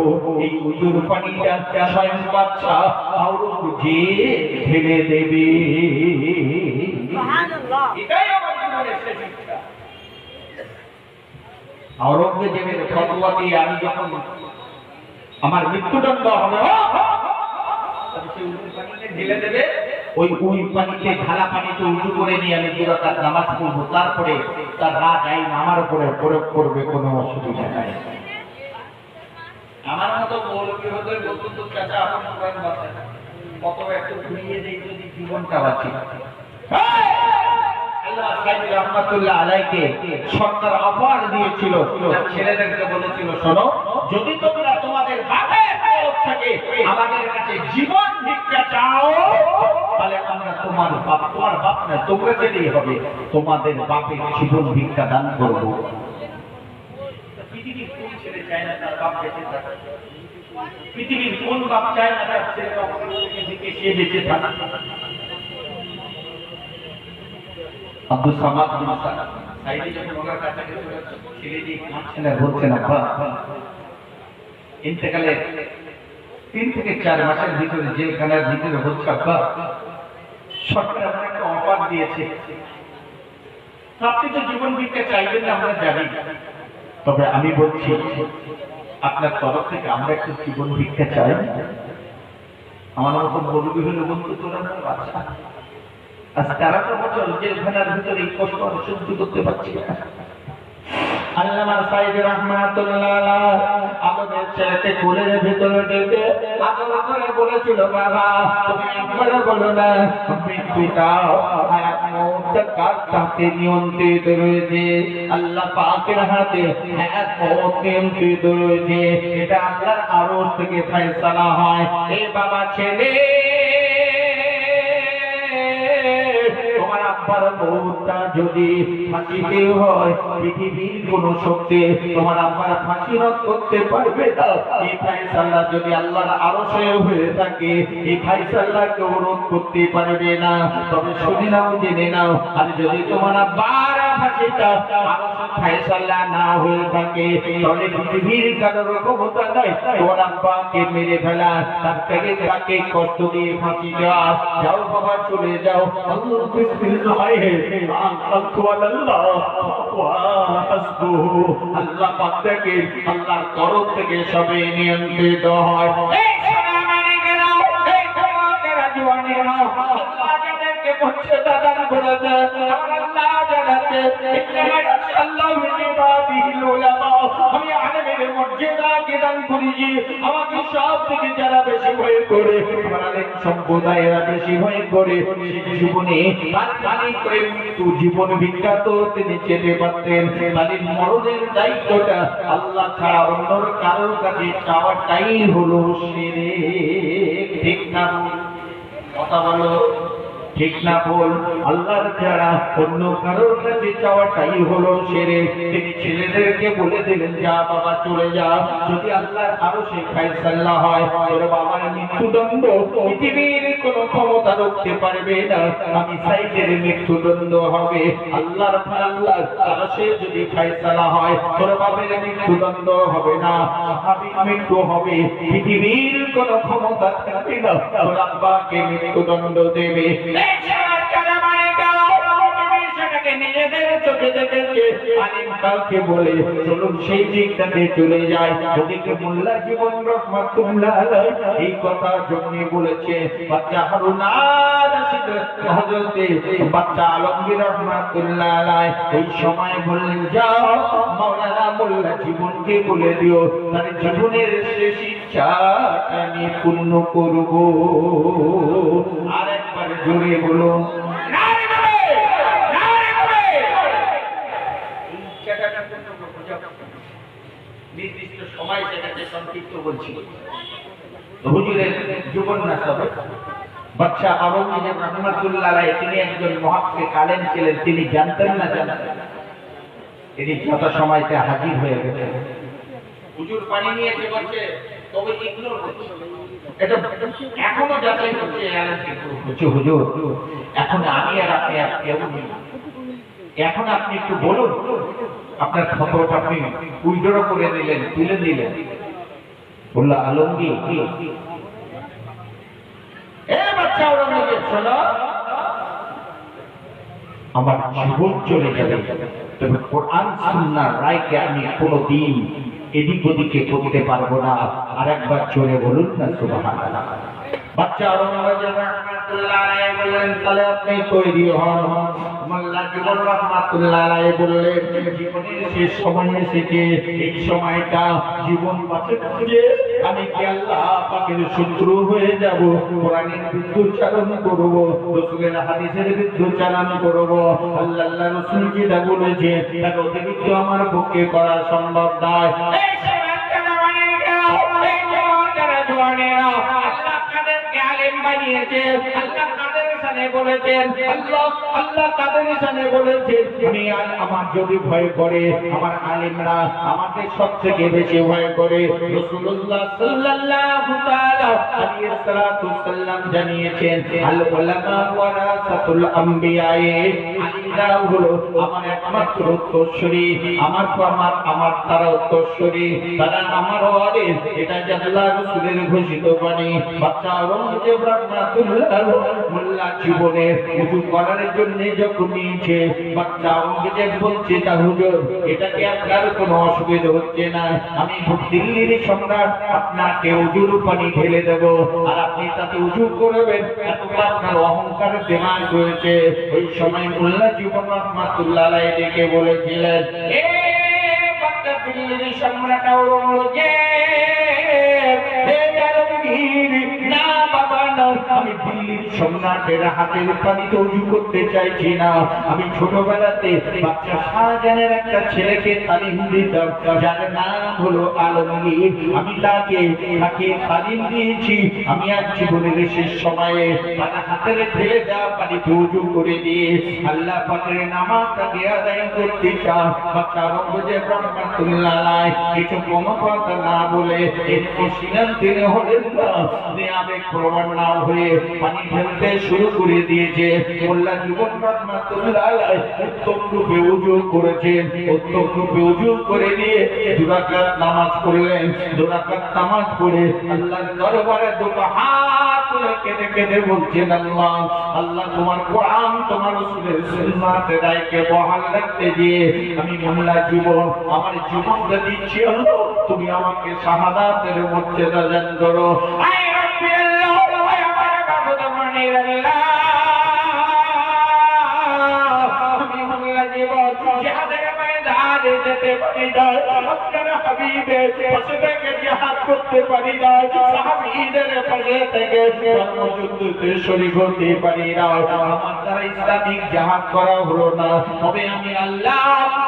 এই ওযুর পানিটা স্বয়ং বাদশা আওরঙ্গজেব ঢেলে দেবে। সুবহানাল্লাহ, এটাই আমার জীবনের শেষ ইচ্ছা। আওরঙ্গজেবের ফতোয়া দিয়ে আমি যখন আমার মৃত্যুদণ্ড হবে ঢেলে দেবে, ওই পানিতে ঢালা পানিতে উঁচু করে নিয়ে আমি 2 রাকাত নামাজ পড়বো, তারপরে তার রাজ আইন আমার উপরে প্রয়োগ করবে, কোনো অসুবিধা নাই। আমার মতো মৌলবী হতে বলতো তো চাচা আপনি কোরআন বাঁচান, কত একটু ঘুরিয়ে দেই যদি জীবনটা বাঁচি। আল্লাহ সাইদ রহমাতুল্লাহ আলাইকে সরকার অফার দিয়েছিল, ছেলেদেরকে বলেছিল শোনো যদি তোমরা তোমাদের বাপের তরফ থেকে আমাদের কাছে জীবন ভিক্ষা চাও তাহলে আমরা তোমার বাপ না তোমরা যেতেই হবে, তোমাদের বাপের জীবন ভিক্ষা দান করব। পৃথিবীর কোন ছেলে চায় না তার বাপ বেঁচে থাকে? পৃথিবীর কোন বাপ চায় না তার ছেলে সে বেঁচে থাকে? আব্দুল সামাদ বিন সাইদি যখন ওনার কাছে ছেলেটি কাঁদছেন আর বলছেন আব্বা ইন্তেকালের 3 থেকে 4 মাসের ভিতরে জেলখানার ভিতরে হচ্ছে আব্বা সরকার আমাকে একটা অফার দিয়েছে, আপনি তো জীবন ভিক্ষা চাইবেন না আমরা জানি, তবে আমি বলছি আপনার তরফ থেকে আমরা একটু জীবন ভিক্ষা চাই। আমার মতো মৌলবী হলে বলতো তোরা বাচ্চা আজ 13 বছর জেলখানার ভিতরে এই কষ্ট আমি সহ্য করতে পারছি না। আল্লামা সাইদ রাহমাতুল্লাহ আলাইহি আমাদের ছেলেকে কোলের ভিতরে ডেকে আদর করে বলেছিল বাবা তুমি একবার বলো না মৃত্যুটা হায়াত মওত কার হাতে নিয়ন্ত্রিত রয়েছে, আল্লাহ পাকের হাতে হায়াত মওত নিয়ন্ত্রিত রয়েছে, এটা আল্লাহর আরশ থেকে ফয়সালা হয়। এই বাবা ছেলে তোমার আব্বার মওতটা যদি ফাঁসিতে হয় পৃথিবীর কোন শক্তি তোমার আব্বার ফাঁসি রোধ করতে পারবে না। এই ফয়সালা যদি আল্লাহর আরশে হয়ে থাকে এই ফয়সালা কেউ রোধ করতে পারবে না। তবে শুনে নাও জেনে নাও আর যদি তোমার আব্বার ফাঁসিটা আরশের ফয়সালা না হয়ে থাকে তাহলে পৃথিবীর কারো ক্ষমতা নাই তোমার আব্বাকে মেরে ফেলা, তার থেকে তাকে কষ্ট দিয়ে ফাঁসি দেওয়া। যাও বাবা চলে যাও, আল্লাহ বিসমিল্লাহ আল্লাহ পাক থেকে আল্লাহর তরফ থেকে সবে নিয়ন্ত্রিত হয়। এই সোনা মানে গেল এই তোমাদের জীবনে নাও আল্লাহ যাদেরকে বলছে দাদান বলেছে আমার আল্লাহ যাদেরকে আল্লাহ বিবাদিল উলামা আমি আলেমের মর্যাদাকে দান করেছি, আমাকে সব থেকে যারা বেশি ভয় করে আমার আলেম সম্প্রদায়েরা বেশি ভয় করে জীবনে জীবন বিখ্যাত তিনি চেতে পারতেন, তাদের মরণের দায়িত্বটা আল্লাহ ছাড়া অন্যর কারোর কাছে চাওয়াটাই হলো শিরক। ঠিক না কথা বলো? ঠিক না বল? আল্লাহর ছাড়া অন্য কারোর কাছে চাওয়াটাই হলো শিরক। তিনি ছেলেদেরকে বলে দিলেন, যা বাবা চলে যা, যদি আল্লাহর আরশে ফয়সালা হয় তোর বাবার মৃত্যুদণ্ড পৃথিবীর কোনো ক্ষমতা রুখতে পারবে না। আমি সাইদের মৃত্যুদণ্ড হবে, আল্লাহর আরশে যদি ফয়সালা হয় তোর বাবার মৃত্যুদণ্ড হবে না, সাহাবীর মৃত্যু হবে, পৃথিবীর কোনো ক্ষমতা থাকবে না তোর আব্বাকে মৃত্যুদণ্ড দেবে। নিজেদের চোখে দেখেছে, আলিম কাউকে বলে চলুন সেই দিকটাতে চলে যায়। ওদিকে মোল্লা জীবন রহমাতুল্লাহ আলাইহি এই কথা জন্য বলেছে। বাচ্চা হারুন আর-রশিদ হযরতে বাচ্চা আলমগীর রহমাতুল্লাহ আলাইহি ওই সময় বললেন, যাও মাওলানা মোল্লা জীবনকে বলে দিও তার জীবনের শেষ ইচ্ছা আমি পূর্ণ করব। আরেকবার জোরে বলুন, নির্দিষ্ট সময় সেটাকে সংক্ষিপ্ত বলছি। হুজুরের জীবন নাসবে বাদশা আওরঙ্গজেব রহমাতুল্লাহ আলাইহি তিনি একজন মুহাক্কিক আলেম ছিলেন। তিনি জানতেন না তিনি যত সময়তে হাজির হয়ে গেছেন। হুজুর পানি নিয়েছে বলছে, তবে ইগনোর করছে। এটা এখনো যাচাই করছে আলেমকে বলছে, হুজুর এখন আমি আর আপনি কেউ নেই, এখন আপনি একটু বলুন আপনার ফতোয়াটা আপনি উইথড্র করে দিলেন, তুলে দিলেন। বলল, আলমগীর বাচ্চা আওরঙ্গজেব শোনো, আমার জীবন চলে যাবে, তবে কোরআন সুন্নাহর রায়কে আমি কোনোদিন এদিক ওদিকে করতে পারবো না। আর একবার জোরে বলুন না সুবহানাল্লাহ। বাচ্চা আওরঙ্গজেব রহমাতুল্লাহ আলাইহি বললেন, তাহলে আপনি তৈরি হন। মোল্লা জীবন রহমাতুল্লাহ আলাইহি বললেন, জীবনের শেষ সময় এসেছে, এই সময়টা জীবন বাঁচে খুঁজে আমি কি আল্লাহ পাকের শত্রু হয়ে যাব? কোরআনের বিরুদ্ধাচরণ করব, রাসূলের হাদিসের বিরুদ্ধাচরণ করব। আল্লাহ রাসূল যেটা বলেছে তার অতিরিক্ত আমার পক্ষে করা সম্ভব নয়। এই সমাজটা মানে যারা জওয়ানেরা আল্লাহ কাদেরকে আলেম বানিয়েছে, আল্লাহ কাদের শানে বলেছেন, আল্লাহ কাদের শানে বলেছেন, আমি আমার যদি ভয় করে আমার আলেমরা আমাকে সবথেকে বেশি ভয় করে। রাসূলুল্লাহ সাল্লাল্লাহু তাআলা আলাইহি সাল্লাতু সাল্লাম জানিয়েছেন, আল উলামা ওয়ারাসাতুল আমবিয়া, আলেমরা হলো আমার একমাত্র উত্তরসূরি, আমার তারা উত্তরসূরি, তারা আমার ওয়ারিস। এটা আল্লাহ রাসূলের ঘোষিত বাণী। বাচ্চা আওরঙ্গজেব রহমাতুল্লাহ মোল্লা জীবনে উজু করার জন্য যখন নিয়েছে, বাচ্চা আওরঙ্গজেব বলছে, তা হুজুর এটাকে আপনার কোনো অসুবিধা হচ্ছে না, আমি দিল্লির সম্রাট আপনাকে উজুর পানি ঢেলে দেব আর আপনি তাতে উজু করবেন, এতটা আপনার অহংকার দেমাগ রয়েছে। ওই সময় মোল্লা জীবন রহমাতুল্লাহ আলাইহি ডেকে বলেছিলেন, এ বাচ্চা দিল্লির সম্রাট আওরঙ্গজেব, হে আলমগীর, না বাবা না, আমি দিল্লির সম্রাটের হাতের পানিতে উজু করতে চাইছি না। আমি ছোটবেলাতে বাচ্চা শাহজাহানের একটা ছেলেকে তালিম দিতাম, যার নাম হলো আলমগীর। আমি তাকে তালিম দিয়েছি। আমি আজ জীবনের শেষ সময়ে তার হাতের ঢেলে দেওয়া পানিতে উজু করে দিয়ে আল্লাহ পাকের নামাজটাকে আদায় করতে চান। বাচ্চা আওরঙ্গজেব রহমাতুল্লাহ আলাইহি কিছু কোনো কথা না বলে এরপর সিদ্ধান্ত হলেন না, আবেগ প্রবণ না হয়ে পানি ঢেলতে শুরু করে দিয়েছে। মোল্লা জীবন রহমাতুল্লাহ আলাইহি উত্তম রূপে উজু করেছেন, উত্তম রূপে উজু করে দিয়ে 2 রাকাত নামাজ পড়লেন। 2 রাকাত নামাজ পড়ে আল্লাহর দরবারে দুটো হাত তুলে কেঁদে কেঁদে বলছেন, আল্লাহ আল্লাহ তোমার কোরআন তোমার রাসূলের সুন্নাতের রায়কে বহাল রাখতে গিয়ে আমি মোল্লা জীবন আমার জীবনটা দিচ্ছি, আল্লাহ তুমি আমাকে শাহাদাতের মর্যাদা দান করো। আয় রব্বি আল্লাহ, ওয়া আমার মাবুদ মানির আল্লাহ, আমি মোল্লা জীবন জিহাদের ময়দানে যেতে পারি না, আপনার হাবিবের পাশে থেকে জিহাদ করতে পারি না, সাহাবীদের পাশে থেকে ধর্মযুদ্ধে শরীক হতে পারি না, আমার দ্বারা ইসলামিক জিহাদ করা হলো না। তবে আমি আল্লাহ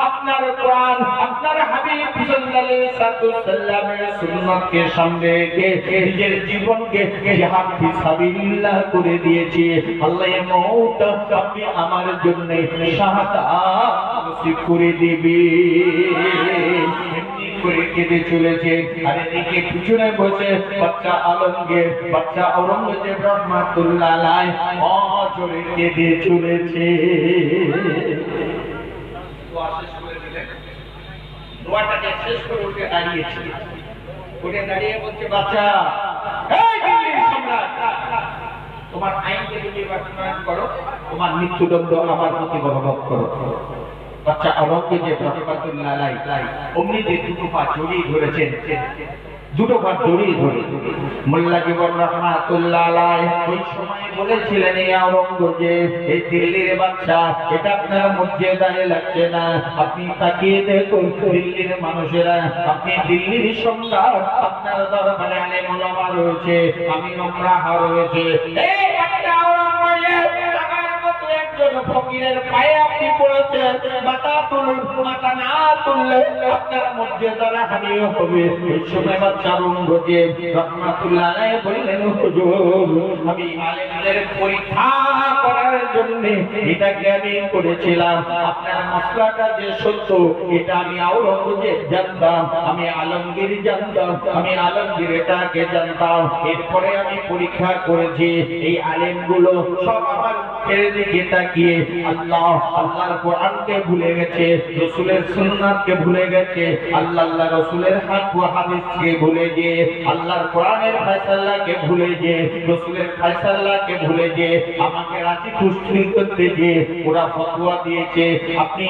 আপনার কোরআন, আপনার হাবিব সাল্লাল্লাহু আলাইহি ওয়াসাল্লামের সুন্নাতকে সামনে রেখে নিজের জীবনকে জিহাদ ফিসাবিলিল্লাহ করে দিয়েছি। আল্লাহ এ মওত আপনি আমার জন্য শাহাদাত নসিব করে দিবে। এমনি করে কেঁদে চলেছে, আর এদিকে পিছনে বসে বাচ্চা আলমগীর, বাচ্চা আওরঙ্গজেব রহমাতুল্লাহ আলাইহি অঝরে কেঁদে চলেছে। দোয়া শেষ করে দিলেন, দোয়াটাকে শেষ করে উঠে দাঁড়িয়েছে, উঠে দাঁড়িয়ে বলছে, বাচ্চা এই দিল্লির সম্রাট, তোমার আইনকে তুমি বাস্তবায়ন করো, তোমার মৃত্যুদণ্ড আমার প্রতি বলবৎ করো। বাচ্চা আওরঙ্গজেব রহমাতুল্লাহ আলাইহি অমনি যে দুটো পা জড়িয়ে ধরেছেন, দুটো পা জড়িয়ে ধরে মোল্লা জীবন রহমাতুল্লাহ আলাইহি ওই সময় বলেছিলেন, এই আওরঙ্গজেব, এই দিল্লির বাদশা, এটা আপনার মর্যাদায় লাগছে না। আপনি তাকিয়ে দেখুন দিল্লির মানুষেরা, আপনি দিল্লির সম্রাট, আপনার দরবারে আলেম ওলামা রয়েছে, আমির উমরাহ রয়েছে, এই বাচ্চা আওরঙ্গজেব একজন ফকিরের পায়ে আপনি পড়েছেন, মাথা তুলুন, মাথা না তুললে আপনার মর্যাদার হানি হবে। এই সময় বাচ্চা আওরঙ্গজেব রহমাতুল্লাহ আলাইহি বললেন, হুজুর, আমি আলেমদের পরীক্ষা করার জন্য এটাকে আমি করেছিলাম, আপনার মসলাটা যে সত্য এটা আমি আওরঙ্গজেব জানতাম, আমি আলমগীর জানতাম, আমি আলমগীর এটাকে জানতাম। এরপরে আমি পরীক্ষা করেছি, এই আলেমগুলো সব আমার দিকে তাকিয়ে আল্লাহর কোরআনকে ভুলে গেছে, রাসূলের সুন্নাতকে ভুলে গেছে, আল্লাহ রাসূলের হাদিসকে ভুলে গিয়ে, আল্লাহর কোরআনের ফয়সালাকে ভুলে গিয়ে, রাসূলের ফয়সালাকে ভুলে গিয়ে আমাকে রাজি খুশি করতে গিয়ে ওরা ফতোয়া দিয়েছে। আপনি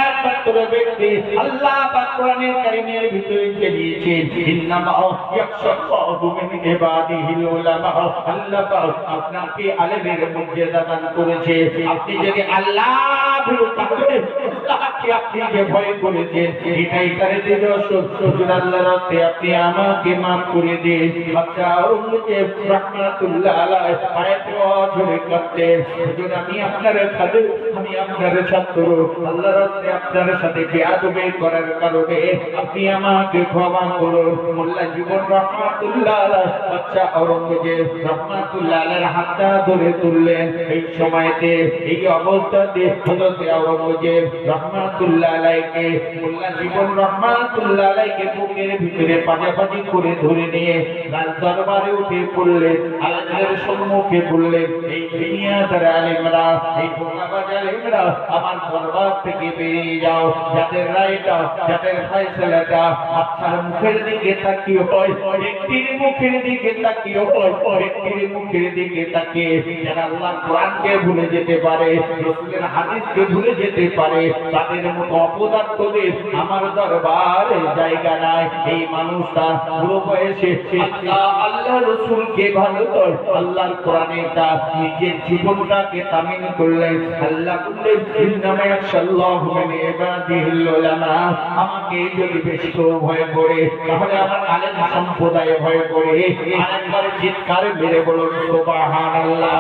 একমাত্র ব্যক্তি আল্লাহ পাক কোরআনের কারীমের ভিতরে দিয়েছেন, ইন্নামা ইয়াখশাল্লাহু মিন ইবাদিহিল উলামা। আল্লাহ পাক আপনাকে আলেমের মর্যাদা দান করেছে। আপনি যদি আল্লাহ আল্লাহকে আপনি যে ভয় করেছেন, এটাই তার নিদর্শন। আল্লাহর রাস্তায় আপনি আমাকে মাফ করে দিন। বাচ্চা আওরঙ্গজেব রহমাতুল্লাহ আলাইহি পায়ে ধরে কাঁদতেন, হুজুর আমি আপনার খাদেম, আমি আপনার ছাত্র, আল্লাহর রাস্তায় আপনার সাথে বেয়াদবি করার কারণে আপনি আমাকে ক্ষমা করুন। মোল্লা জীবন রহমাতুল্লাহ আলাইহি বাচ্চা আওরঙ্গজেব রহমাতুল্লাহ আলাইহির হাতটা ধরে তুললেন। এই সময়তে এই অবস্থাতে হযরত আওরঙ্গজেব রহমাতুল্লাহ আলাইহিকে মোল্লা জীবন রহমাতুল্লাহ আলাইহিকে বুকের ভিতরে পাজাপাজি করে ধরে নিয়ে রাজ দরবারে উঠে পড়লেন। আলেমদের সম্মুখে বললেন, এই দুনিয়াদার আলেমরা, এই ধোঁকাবাজ আলেমরা আমার দরবার থেকে বেরিয়ে যাও। যাদের রায়টা, যাদের ফয়সালাটা আপনার মুখের দিকে তাকিয়ে হয়, ব্যক্তির মুখের দিকে তাকিয়ে হয়, ব্যক্তির মুখের দিকে তাকিয়ে যারা আল্লাহর কোরআনকে ভুলে যেতে পারে, রাসূলের হাদিসকে ভুলে যেতে পারে, তাদের মতো অপদার্থদের আমার দরবারে জায়গা নাই। এই মানুষটা পুরো বয়সে আল্লাহ রাসূলকে ভালো করে আল্লাহর কোরআনেটা নিজের জীবনটাকে তামিল করলেন। আল্লাহ বললেন, ইন্নামা ইয়াখশাল্লাহু মিন ইবাদিহিল উলামা। আমাকে যদি বেশি কেউ ভয় করে তাহলে আমার আলেম সম্প্রদায় ভয় করে। আরেকবার চিৎকার মেরে বলুন সুবহানাল্লাহ।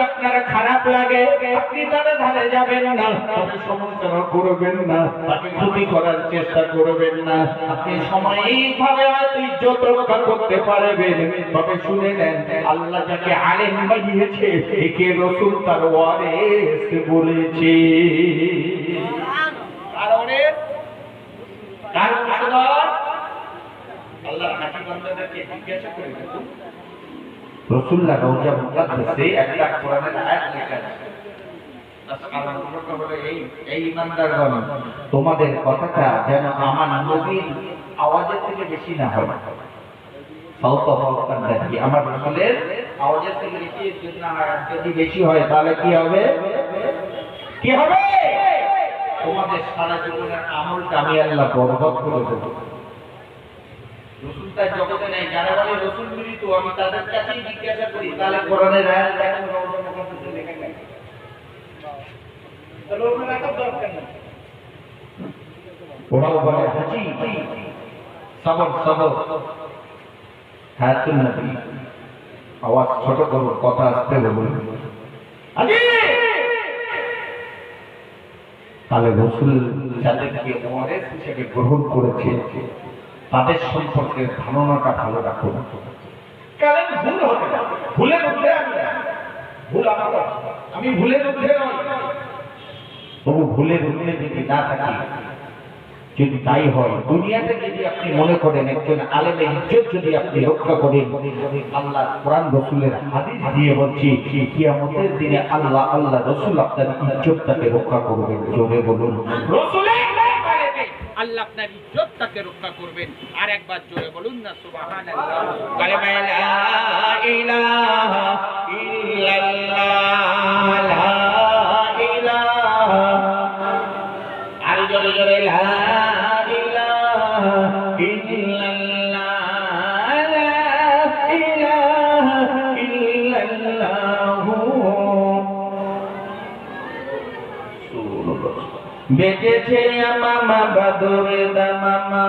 আপনারা খারাপ লাগে আপনি তাদের ধারে যাবেন না, তবে সমালোচনা করবেন না, তাকে ক্ষতি করার চেষ্টা করবেন না। আপনি সাময়িকভাবে হয়তো ইজ্জত রক্ষা করতে পারবেন, তবে শুনে নেন আল্লাহ যাকে আলেম বানিয়েছে একে রাসূল তার ওয়ারিস বলেছে। কারণ আল্লাহর হাকিম বান্দাদেরকে জিজ্ঞাসা করে দেখুন, রাসূলুল্লাহ রওজা মুকাদ্দাসে একটা কোরআনের আয়াত লেখা আছে, এই ইমানদারগণ তোমাদের কথাটা যেন আমার নবীর আওয়াজের থেকে বেশি না হয়। আমার রাসূলের আওয়াজের থেকে বেশি যদি বেশি হয় তাহলে কি হবে? কি হবে? তোমাদের সারা জীবনের আমলটা আমি আল্লাহ বরবাদ করে দেব। রাসূলটা জগতে নাই, যারা বলে রাসূল মৃত আমি তাদের কাছেই জিজ্ঞাসা করি, তাহলে কোরআনের আয়াত দেখেন রওজা মুকাদ্দাসে লেখা নেই। তাহলে ওর রাখার দরকার নেই। ওরাও বলে হাজি সবর সবর হায়াতুন নবী, আওয়াজ ছোট করো, কথা আসতে বলুন হাজি। তাহলে রসুল যাদেরকে ওয়ারেস হিসেবে গ্রহণ করেছে তাদের সম্পর্কে ধারণাটা ভালো রাখুন। কারণ ভুল হবে না, ভুলের ঊর্ধ্বে আমি না। ভুল আমার, আমি ভুলের ঊর্ধ্বে নই। তবু ভুলের ঊর্ধ্বে যদি না থাকি, যদি তাই হয়, দুনিয়াতে যদি আপনি মনে করেন একজন আলেমের ইজ্জত যদি আপনি রক্ষা করেন, আল্লাহ কোরআন রসুলের হাদিস দিয়ে বলছি কিয়ামতের দিনে আল্লাহ রসুল আপনার ইজ্জতটাকে রক্ষা করবেন। জোরে বলুন রসুলের ব্যাপারে আল্লাহ আপনার ইজ্জতটাকে রক্ষা করবেন। আর একবার জোরে বলুন না সুবহানাল্লাহ। কালেমা লা ইলাহা ইল্লাল্লাহ, লা ইলাহা, আর জোরে জোরে লা ইলাহা ইল্লাল্লাহ, লা ইলাহা ইল্লাল্লাহ। বেজেছে মামা বাদরে দামামা,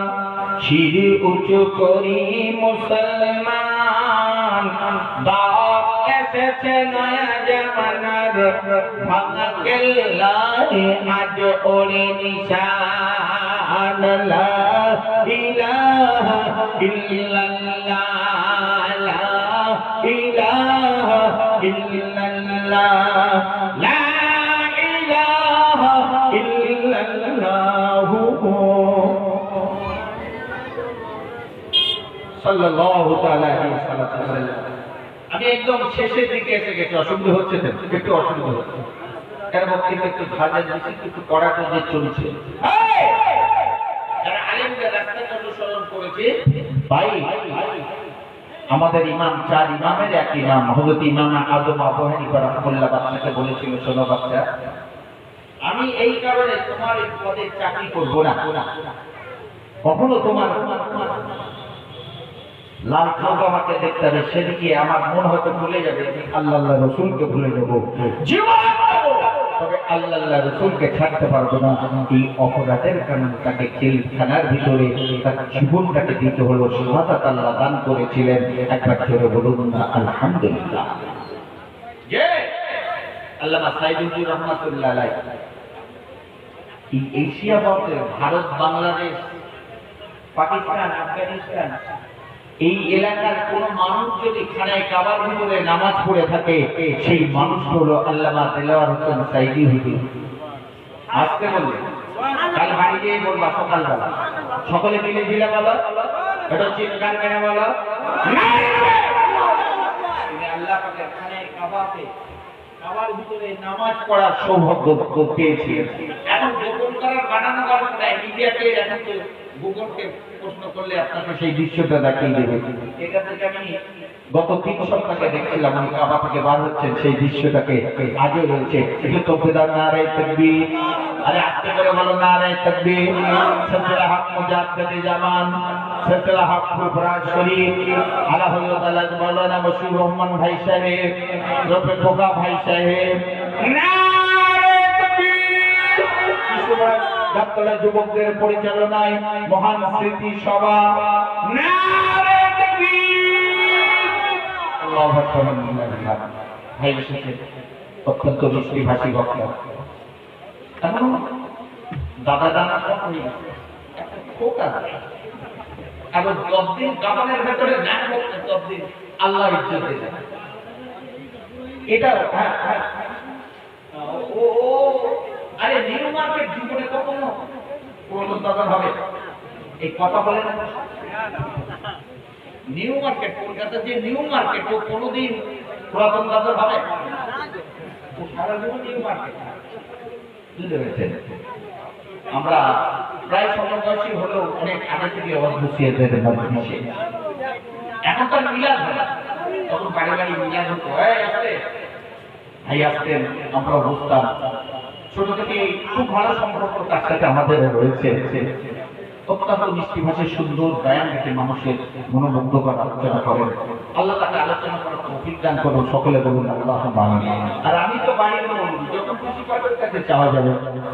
শির উঁচু করি মুসলমান, দাওয়াত এসেছে নয়া জামানার, ভাঙা কেল্লায় আজ ওরে নিশান, লা ইলাহা ইল্লাল্লাহ, লা ইলাহা ইল্লাল্লাহ, লা সাল্লাল্লাহু তাআলা আলাইহি ওয়াসাল্লাম। আমি একদম শেষের দিকে এসে গেছি, অসুবিধা হচ্ছে তো? একটু অসুবিধা হচ্ছে, কারণ বক্তৃতা একটু ঝাঁঝা দিচ্ছি, একটু কড়াটা যে চলছে। যারা আলেমদের রাস্তাকে অনুসরণ করেছে, ভাই আমাদের ইমাম, চার ইমামের এক ইমাম হযরত ইমাম আযম আবু হানিফা রাহমাতুল্লাহ বাচ্চাকে বলেছিল, শোনো বাচ্চা, আমি এই কারণে তোমার এই পদে চাকরি করব না, কখনো তোমার লাল খাওয়া আমাকে দেখতে হবে, সেদিকে আমার মন হয়তো ভুলে যাবে, আল্লাহ রসুলকে ভুলে যাবো, তবে আল্লাহ রসুলকে ছাড়তে পারবো না। এই অপরাধের কারণে তাকে জেলখানার ভিতরে তার জীবনটাকে দিতে হলো, শাহাদাত আল্লাহ দান করেছিলেন। একবার জোরে বলুন না আলহামদুলিল্লাহ। আল্লামা সাইদুদ্দিন রহমাতুল্লাহ আলাইহি এই এশিয়া বর্ষে ভারত, বাংলাদেশ, পাকিস্তান, আফগানিস্তান এই এলাকার কোন মানুষ যদি খানায় কাবার ভিতরে নামাজ পড়ে থাকে, সেই মানুষ হলো আল্লামা দেলোয়ার হোসেন সাইদি হুজুর। আজকে বলবে, কাল বাড়ি গিয়ে বলবা সকালবেলা, সকলে মিলে দিলে বলো, এটা চিৎকার করে বলো, আল্লাহ পাকের খানায় কাবাতে কাবার ভিতরে নামাজ পড়ার সৌভাগ্য পেয়েছি। এখন গোপন করার বানানো গল্প নাই, মিডিয়াকে এখন তো গুগলকে প্রশ্ন করলে আপনাকে সেই দৃশ্যটা দেখিয়ে দেবে। এটা থেকে আমি গত 3 সপ্তাহে দেখছিলাম, আমি কাবা থেকে বার হচ্ছেন, সেই দৃশ্যটাকে আজও রয়েছে। একটু তকবীর, নারায়ে তাকবীর, আরে আস্তে করে বলো নারায়ে তাকবীর। সিলসিলা হক মুজাদ্দিদ জামান, সিলসিলা হক ফুরফুরান শরীফ, আলা হযরত আল্লাহ মাওলানা মশিউর রহমান ভাই সাহেব, রফে খোকা ভাই সাহেব, নারায়ে তাকবীর। গাবতলা যুবকদের পরিচালনায় মহান স্মৃতি সভা, নারায়ে তাকবীর। আল্লাহু আকবার। ভাই এসেছে, অত্যন্ত মিষ্টিভাষী বক্তা, এখন দাদা দাদা সব হয়ে গেছে, একটা খোকা এবং 10 দিন কাবানের ভেতরে না করতে 10 দিন আল্লাহ ইজ্জত দেবে। এটা ও আরে নিউ মার্কেট জীবনে কখনো পুরাতন দাদা হবে এই কথা বলে না। নিউ মার্কেট, কলকাতা যে নিউ মার্কেট, ও কোনোদিন পুরাতন দাদা হবে? ও সারা জীবন নিউ মার্কেট। বুঝতে পেরেছেন? আমরা প্রায় সমবয়সী হলেও অনেক আগে থেকে অভ্যসিয়াদের মধ্যে এখন তার মিলাদ হয়, তখন বাড়ি বাড়ি মিলাদ হতো, ভাই আসতেন, আমরা বুঝতাম। ছোট থেকে খুব ভালো সম্পর্ক তার সাথে আমাদের রয়েছে। অত্যন্ত মিষ্টি ভাষায় সুন্দর গায়ান রেখে মানুষের মনোমুগ্ধকর আলোচনা করেন। আল্লাহ তাকে আলোচনা করার তৌফিক দান করুন। সকলে বলুন আল্লাহুম্মা আমিন। আর আমি তো বাড়ির মূল, যখন খুশি পাবেন কাছে চাওয়া যাবে।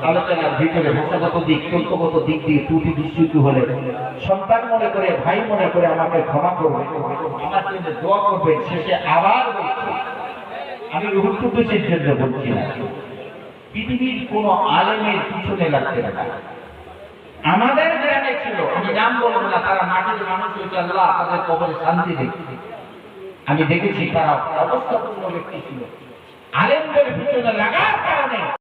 আলোচনার ভিতরে ভাষাগত দিক, তন্ত্রগত দিক দিয়ে ত্রুটি বিচ্যুতি হলে সন্তান মনে করে, ভাই মনে করে আমাকে ক্ষমা করবে, আমার জন্য দোয়া করবেন। শেষে আবার বলছি, আমি রুহুল কুদ্দুসের জন্য বলছি না, পৃথিবীর কোন আলেমের পিছনে লাগতে না। আমাদের গ্রামে ছিল, আমি নাম বলবো না, তারা মাটির মানুষ হয়েছে, আল্লাহ তাদের কবরে শান্তি দেখি। আমি দেখেছি তারা অবস্থাপূর্ণ ব্যক্তি ছিল, আলেমদের পিছনে লাগা